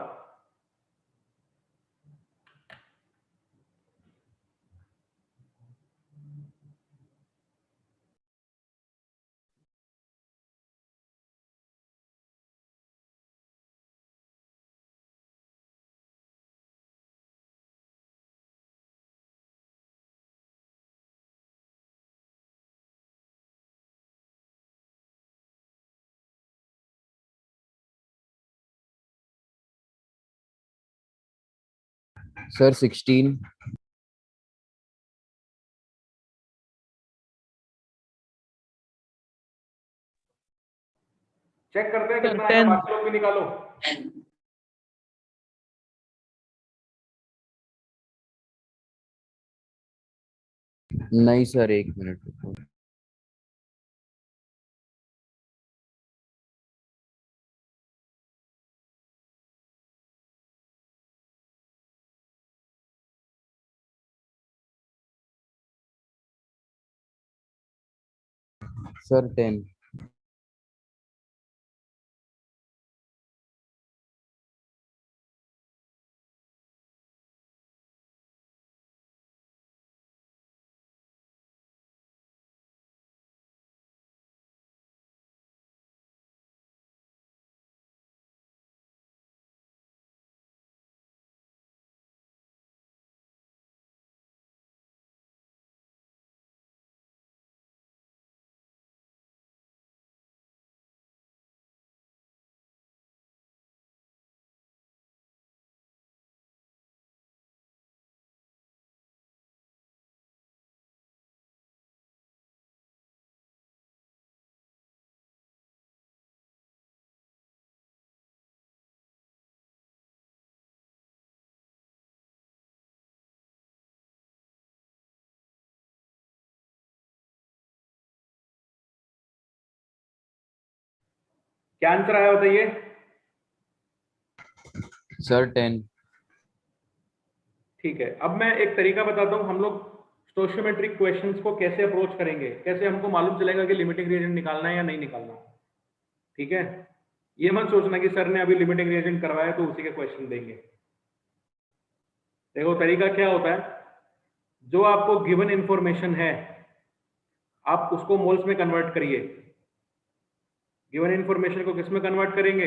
सर 16। चेक करते हैं सर कितना आएगा, 10। बाकी लोग भी निकालो। नहीं सर, 1 मिनट। सर 10। क्या आंसर आया बताइए। सर 10। ठीक है, अब मैं एक तरीका बताता हूँ हम लोग स्टोशियोमेट्रिक क्वेश्चंस को कैसे अप्रोच करेंगे, कैसे हमको मालूम चलेगा कि लिमिटिंग रिएजेंट निकालना है या नहीं निकालना। ठीक है, ये मत सोचना कि सर ने अभी लिमिटिंग रिएजेंट करवाया तो उसी के क्वेश्चन देंगे। देखो तरीका क्या होता है, जो आपको गिवन इंफॉर्मेशन है आप उसको मोल्स में कन्वर्ट करिए। गिवन इंफॉर्मेशन को किस में कन्वर्ट करेंगे,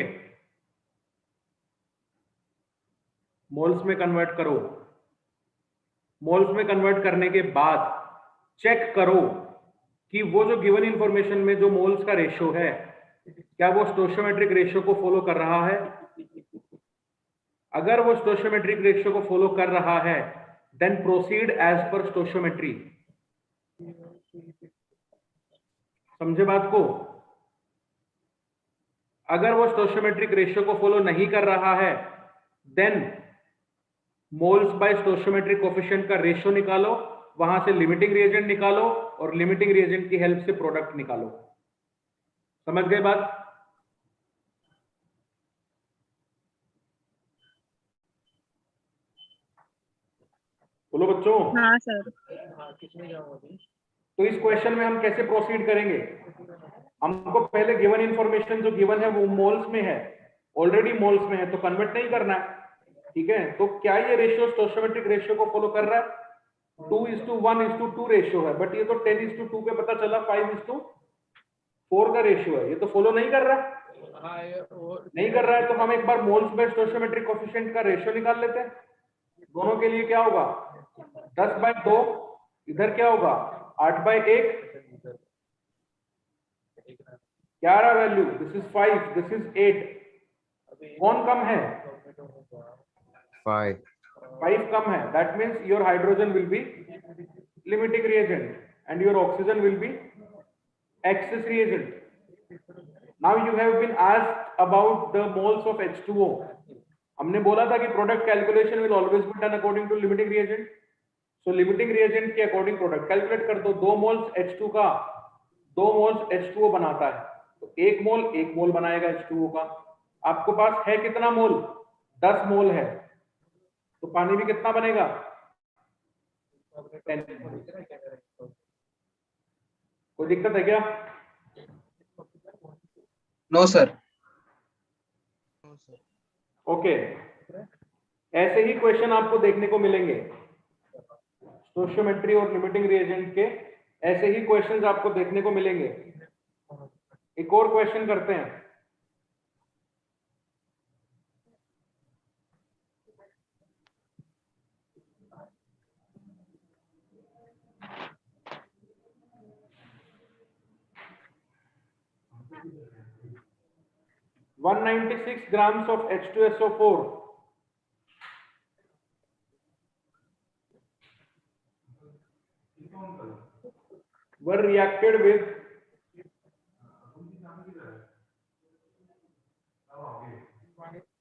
मोल्स में कन्वर्ट करो। मोल्स में कन्वर्ट करने के बाद चेक करो कि वो जो गिवन इंफॉर्मेशन में जो मोल्स का रेशियो है क्या वो स्टोशियोमेट्रिक रेशियो को फॉलो कर रहा है। अगर वो स्टोशियोमेट्रिक रेशियो को फॉलो कर रहा है then proceed as per stoichiometry. समझे बात को। अगर वो स्टोशियोमेट्रिक रेशियो को फॉलो नहीं कर रहा है then moles by stoichiometric coefficient का रेशियो निकालो, वहां से लिमिटिंग रिएजेंट निकालो और लिमिटिंग रिएजेंट की हेल्प से प्रोडक्ट निकालो। समझ गए बात। बोलो बच्चों। हाँ सर। तो इस क्वेश्चन में हम कैसे प्रोसीड करेंगे, हमको पहले गिवन इंफॉर्मेशन जो गिवन है वो मोल्स में है, ऑलरेडी मोल्स में है तो कन्वर्ट नहीं करना है। ठीक है, तो क्या ये रेशियो स्टोशियोमेट्रिक रेशियो को फॉलो कर रहा है। 2:1:2 रेशियो है, बट ये तो 10:2 पे पता चला 5:4 का रेशियो है, ये तो फॉलो नहीं कर रहा है। नहीं कर रहा है तो हम एक बार मोल्स बाय स्टोशियोमेट्रिक कोफिशिएंट का रेशियो निकाल लेते हैं। दोनों के लिए क्या होगा 10/2, इधर क्या होगा 8/1, क्या आ रहा value, this is 5, this is 8। कौन कम है 5। 5 कम है, that means your hydrogen will be limiting reagent and your oxygen will be excess reagent. Now you have been asked about the moles of H2O। हमने बोला था कि product calculation will always be done according to limiting reagent. So limiting reagent के according product calculate कर दो। 2 moles H2 का 2 moles H2O बनाता है तो 1 मोल बनाएगा H2O का। आपको पास है कितना मोल, 10 मोल है, तो पानी भी कितना बनेगा 10। कोई दिक्कत है क्या। No sir. ओके, ऐसे ही क्वेश्चन आपको देखने को मिलेंगे स्टोशियोमेट्री और लिमिटिंग रिएजेंट के, ऐसे ही क्वेश्चंस आपको देखने को मिलेंगे। एक और क्वेश्चन करते हैं। One 196 grams of H2SO4 were reacted with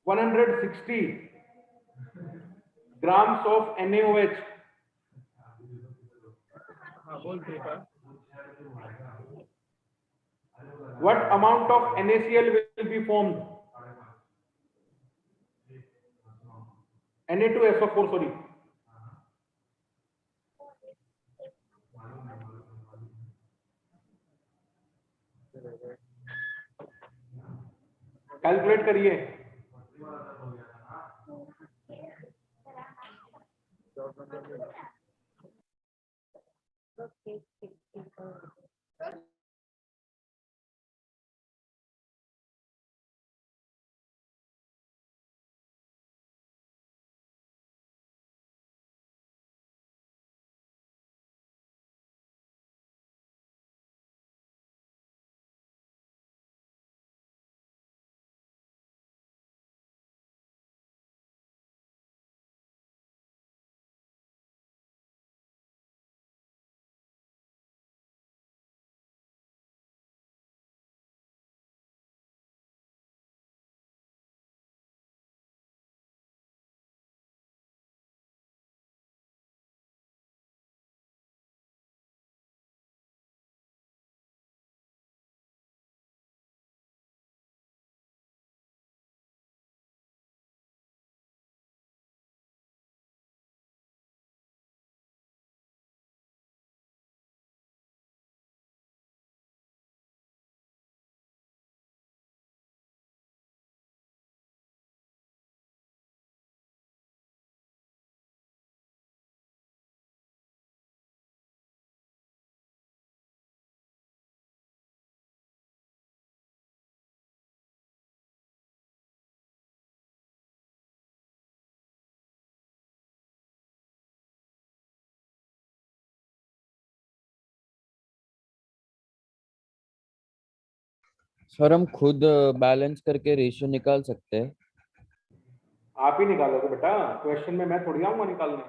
160 grams of NaOH. What amount of NaCl will be formed? Na2SO4, sorry. Calculate करिए। सर हम खुद बैलेंस करके रेशियो निकाल सकते हैं। आप ही निकालोगे बेटा, क्वेश्चन में मैं थोड़ी आऊंगा निकालने।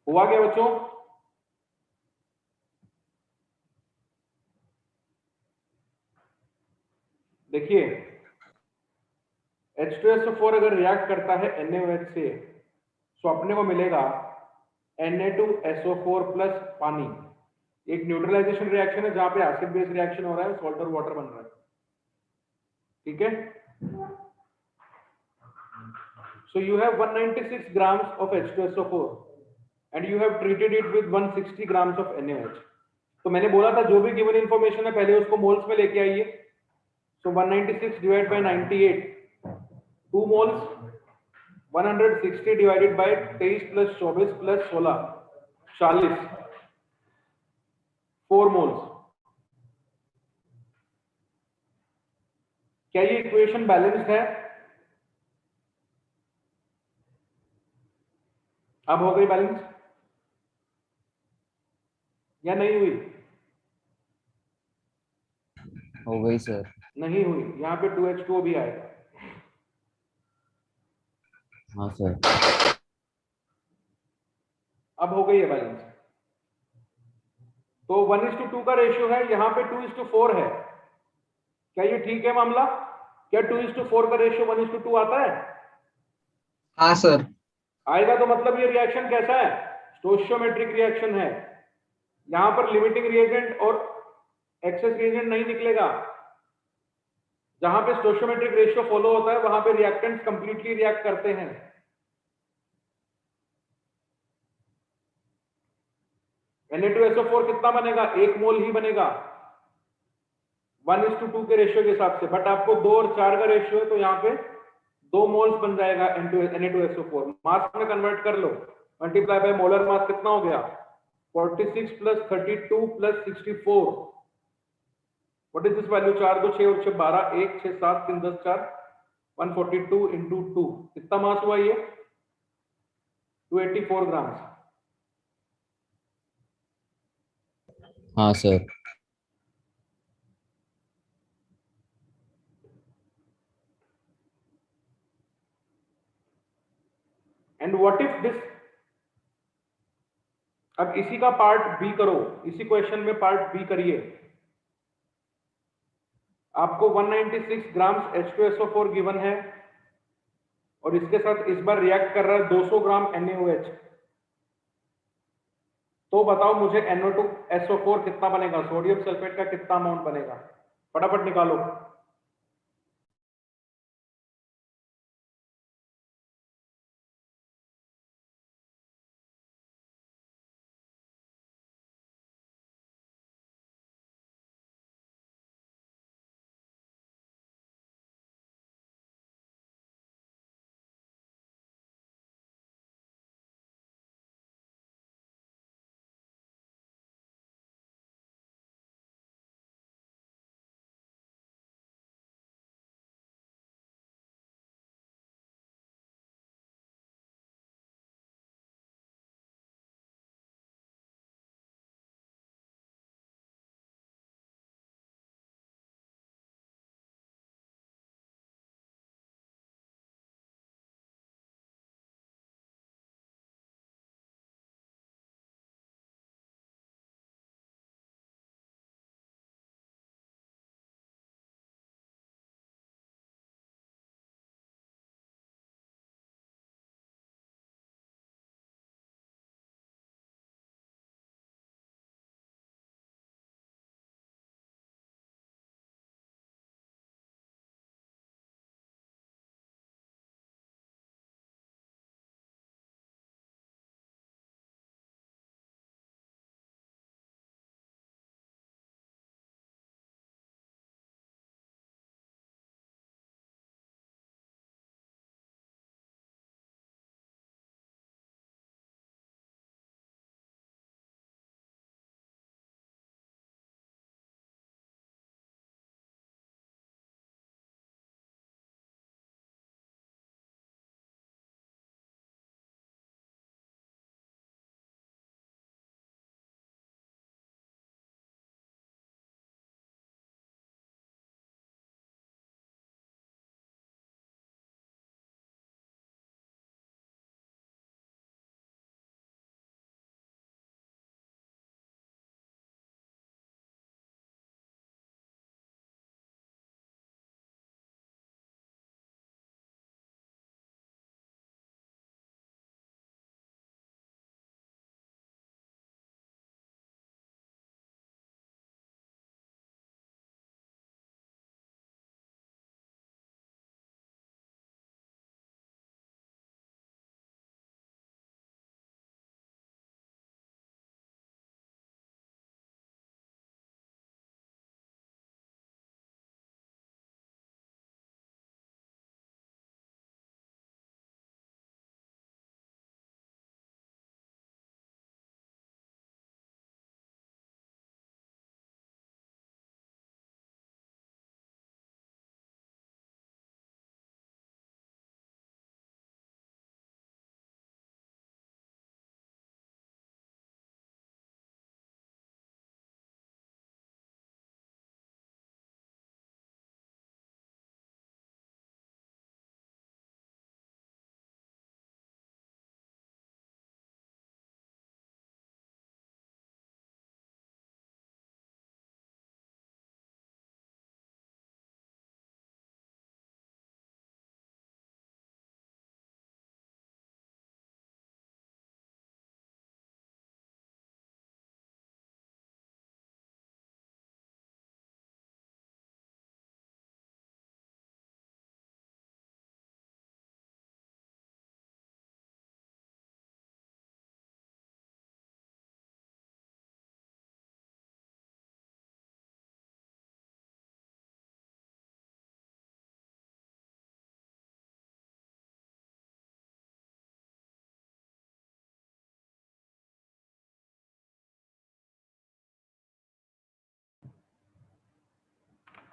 हुआ क्या बच्चों? देखिए H2SO4 अगर रिएक्ट करता है NaOH से तो अपने को मिलेगा Na2SO4 प्लस पानी। एक न्यूट्रलाइजेशन रिएक्शन है जहां पे एसिड बेस रिएक्शन हो रहा है, सॉल्ट और वाटर बन रहा है, ठीक है। So you have 196 grams of H2SO4 and you have treated it with 160 grams of NaOH। तो मैंने बोला था जो भी गिवन इंफॉर्मेशन है पहले उसको मोल्स में लेके आइए। So 196 divide by 98, 2 moles, 160 divided by 23 plus 24 plus 16, 40, 4 moles. क्या ये इक्वेशन बैलेंस्ड है? अब हो गई बैलेंस या नहीं हुई? हो गई सर। नहीं हुई, यहाँ पे 2H2O भी आएगा। हाँ सर। अब हो गई है बैलेंस। तो 1:2 का रेशियो है, यहाँ पे 2:4 है। क्या ये ठीक है मामला? क्या 2:4 का रेशियो 1:2 आता है? हाँ सर। आएगा तो मतलब ये रिएक्शन कैसा है? स्टोइचियोमेट्रिक रिएक्शन है। यहाँ पर लिमिटिंग रिएजेंट और एक्सेस रिएजेंट नहीं निकलेगा। जहां पे स्टोइचियोमेट्रिक रेशियो फॉलो होता है वहां पे रिएक्टेंट्स कंप्लीटली रिएक्ट करते हैं। Na2SO4 कितना बनेगा? 1 मोल ही बनेगा 1:2 के रेशियो के हिसाब से। बट आपको 2 और 4 का रेशियो है तो यहाँ पे 2 मोल्स बन जाएगा Na2SO4। मास में कन्वर्ट कर लो, मल्टीप्लाई बाय मोलर मास कितना हो गया? 46 plus 32 plus 64। What is this value? 4 2 6 और 6 12, 1 6 7 3 10 4, 142 इंटू 2। कितना मास हुआ ये? 284 ग्राम। हाँ sir. And what if this, अब इसी का पार्ट बी करो, इसी क्वेश्चन में पार्ट बी करिए। आपको 196 ग्राम्स H2SO4 गिवन है और इसके साथ इस बार रिएक्ट कर रहा है 200 ग्राम NaOH। तो बताओ मुझे NO2SO4 कितना बनेगा? सोडियम सल्फेट का कितना अमाउंट बनेगा? फटाफट निकालो।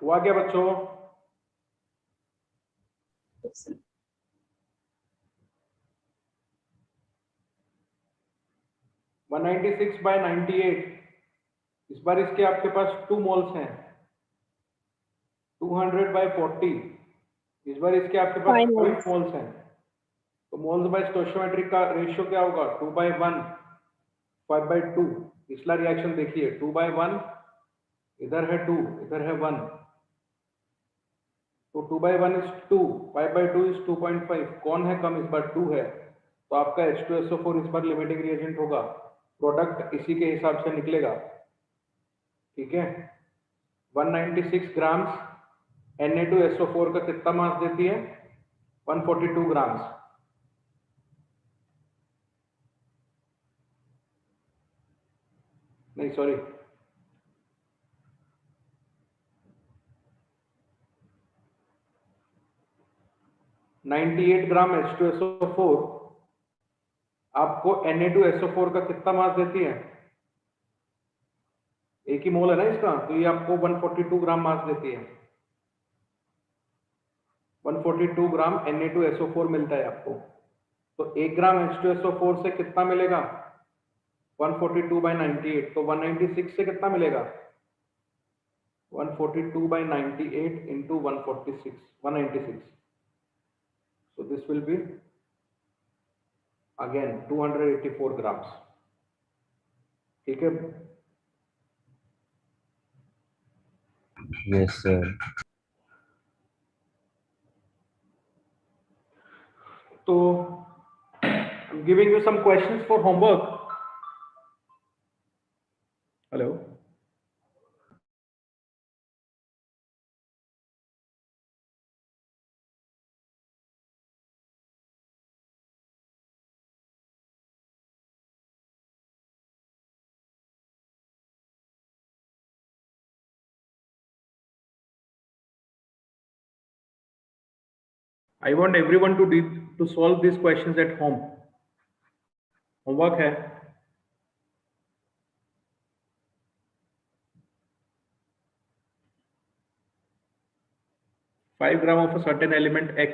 हुआ क्या बच्चों? 196/98। इस बार इसके आपके पास 2 मोल्स हैं। 200/40। इस बार इसके आपके पास 5 5 moles. मोल्स हैं। तो मोल्स बाय स्टोइचियोमेट्रिक का रेशियो क्या होगा? 2/1, 5/2। पिछला रिएक्शन देखिए, 2/1, इधर है 2, इधर है 1, तो 2/1 इज 2, 5/2 इज 2.5। कौन है कम? इस बार 2 है, तो आपका H2SO4 इस बार लिमिटिंग रिएजेंट होगा। प्रोडक्ट इसी के हिसाब से निकलेगा, ठीक है। 196 ग्राम्स Na2SO4 का कितना मास देती है? 142 ग्राम्स। नहीं सॉरी, 98 ग्राम H2SO4 आपको Na2SO4 का कितना मास देती है? एक ही मोल है ना इसका, तो ये आपको 142 ग्राम मास देती है। 142 ग्राम Na2SO4 मिलता है आपको। तो 1 ग्राम H2SO4 से कितना मिलेगा? 142/98। तो 196 से कितना मिलेगा? 142/98 into 196। So this will be again 284 grams, ठीक है। Yes, sir. तो I'm giving you some questions for homework. Hello. I want everyone to solve these questions at home. Homework है। Five gram of a certain element X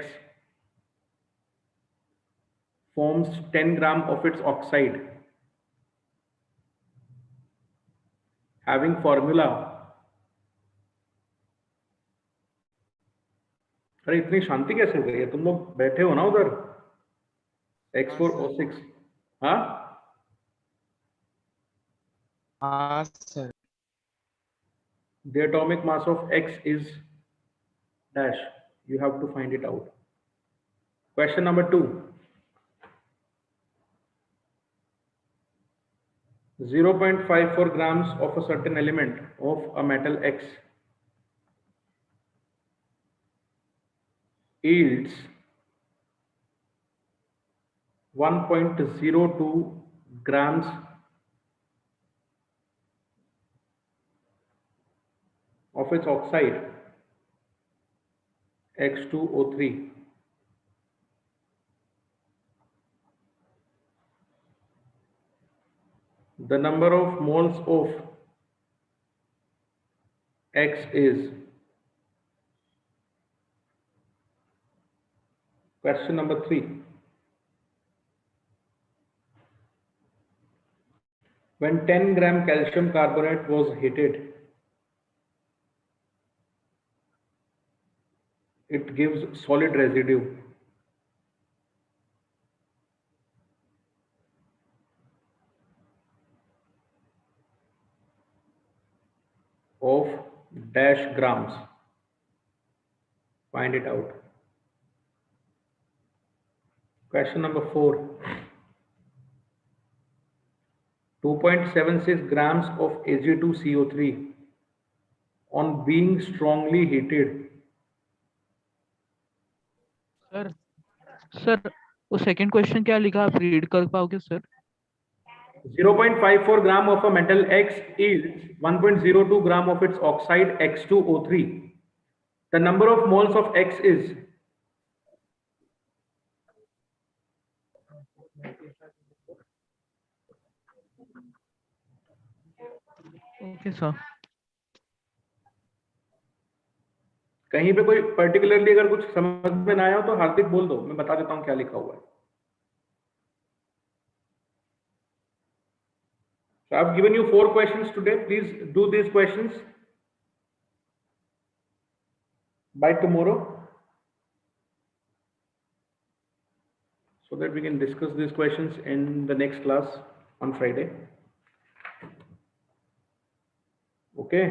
forms 10 gram of its oxide, having formula। अरे इतनी शांति कैसे हो गई है? तुम लोग बैठे हो ना उधर? X4O6। हाँ हाँ sir. the atomic mass of X is dash. You have to find it out. Question number 2. 0.54 grams of a certain element of a metal X yields 1.02 grams of its oxide X2O3. The number of moles of X is. Question number 3. When 10 gram calcium carbonate was heated, it gives solid residue of dash grams. Find it out. Question number 4. 2.76 grams of Ag2CO3 on being strongly heated. Sir वो second question क्या लिखा, आप read कर पाओगे sir? 0.54 gram of a metal X yields 1.02 gram of its oxide X2O3. The number of moles of X is. Okay sir. कहीं पे कोई particularly अगर कुछ समझ में ना आया हो तो हार्दिक बोल दो, मैं बता देता हूँ क्या लिखा हुआ है। So I've given you 4 questions today. Please do these questions by tomorrow so that we can discuss these questions in the next class on Friday. Okay.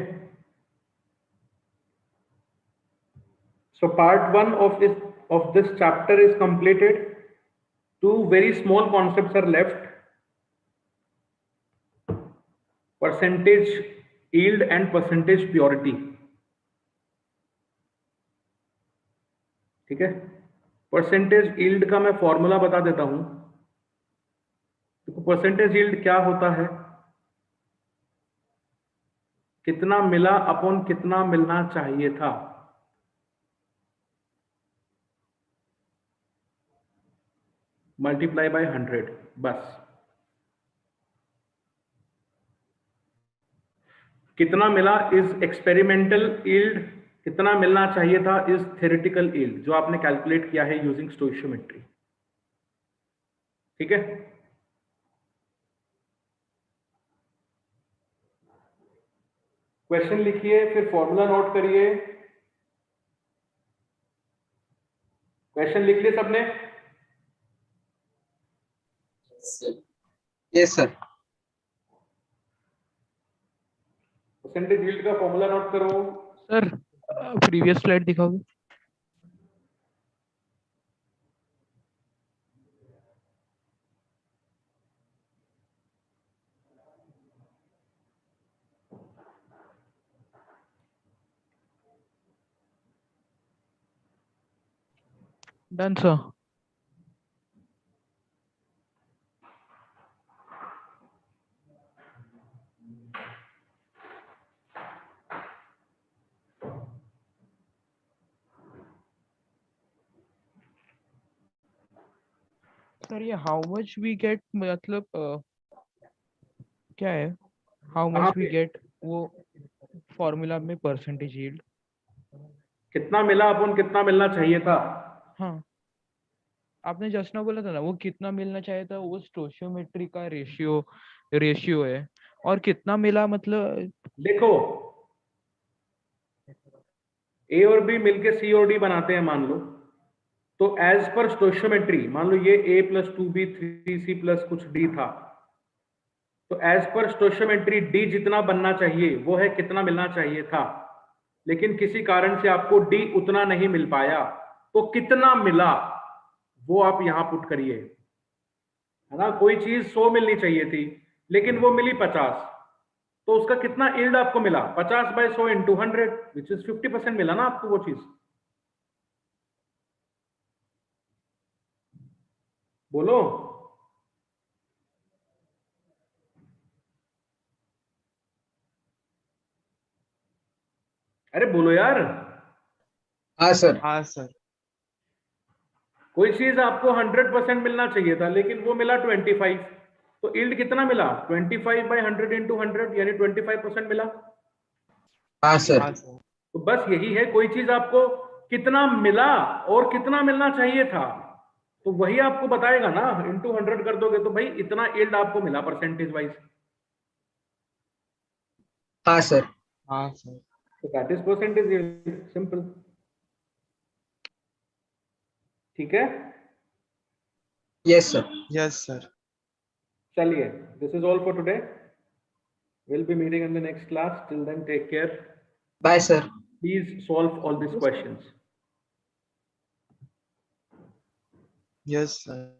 So part 1 of this chapter is completed. 2 very small concepts are left. Percentage yield and percentage purity. ठीक है, percentage yield का मैं formula बता देता हूं। देखो percentage yield क्या होता है, कितना मिला अपॉन कितना मिलना चाहिए था। मल्टीप्लाई बाय 100, बस। कितना मिला इज एक्सपेरिमेंटल यील्ड, कितना मिलना चाहिए था इज थ्योरेटिकल यील्ड, जो आपने कैलकुलेट किया है यूजिंग स्टोइशियोमेट्री। ठीक है, क्वेश्चन लिखिए, फिर फॉर्मूला नोट करिए। क्वेश्चन लिख लिए सबने? Yes sir. परसेंटेज यील्ड का फॉर्मूला नोट करो। सर प्रीवियस स्लाइड दिखाओगे? Done sir. सर ये हाउ मच वी गेट मतलब क्या है? हाउ कहाँ मच वी पे? गेट वो फॉर्मूला में परसेंटेज यील्ड। कितना मिला अपन कितना मिलना चाहिए था। हाँ, आपने जस्ट ना बोला था ना वो कितना मिलना चाहिए था, वो स्टोशियोमेट्री का रेशियो है। और कितना मिला मतलब देखो ए और बी मिलके सी और डी बनाते हैं मान लो, तो एज पर स्टोशियोमेट्री मान लो ये a plus 2b 3c plus कुछ d था, तो एज पर स्टोशियोमेट्री d जितना बनना चाहिए वो है कितना मिलना चाहिए था, लेकिन किसी कारण से आपको d उतना नहीं मिल पाया, तो कितना मिला वो आप यहां पुट करिए, है ना। कोई चीज 100 मिलनी चाहिए थी लेकिन वो मिली 50, तो उसका कितना यील्ड आपको मिला? 50 बाय 100 इंटू 100 विच इज 50% मिला ना आपको वो चीज। बोलो, अरे बोलो यार। हाँ सर। हाँ सर। कोई चीज आपको 100% मिलना चाहिए था लेकिन वो मिला 25, तो यील्ड कितना मिला? 25 बाय 100 इंटू 100 यानी 25% मिला। हाँ सर। हाँ सर। तो बस यही है, कोई चीज आपको कितना मिला और कितना मिलना चाहिए था, तो वही आपको बताएगा ना। इंटू 100 कर दोगे तो भाई इतना यील्ड आपको मिला परसेंटेज वाइज। हाँ सर। हाँ सर। तो that is percentage yield, simple. ठीक है, यस सर। Yes sir. चलिए, this is all for today, we'll be meeting in the next class. Till then, take care. Bye sir. Please solve all these questions. Yes sir.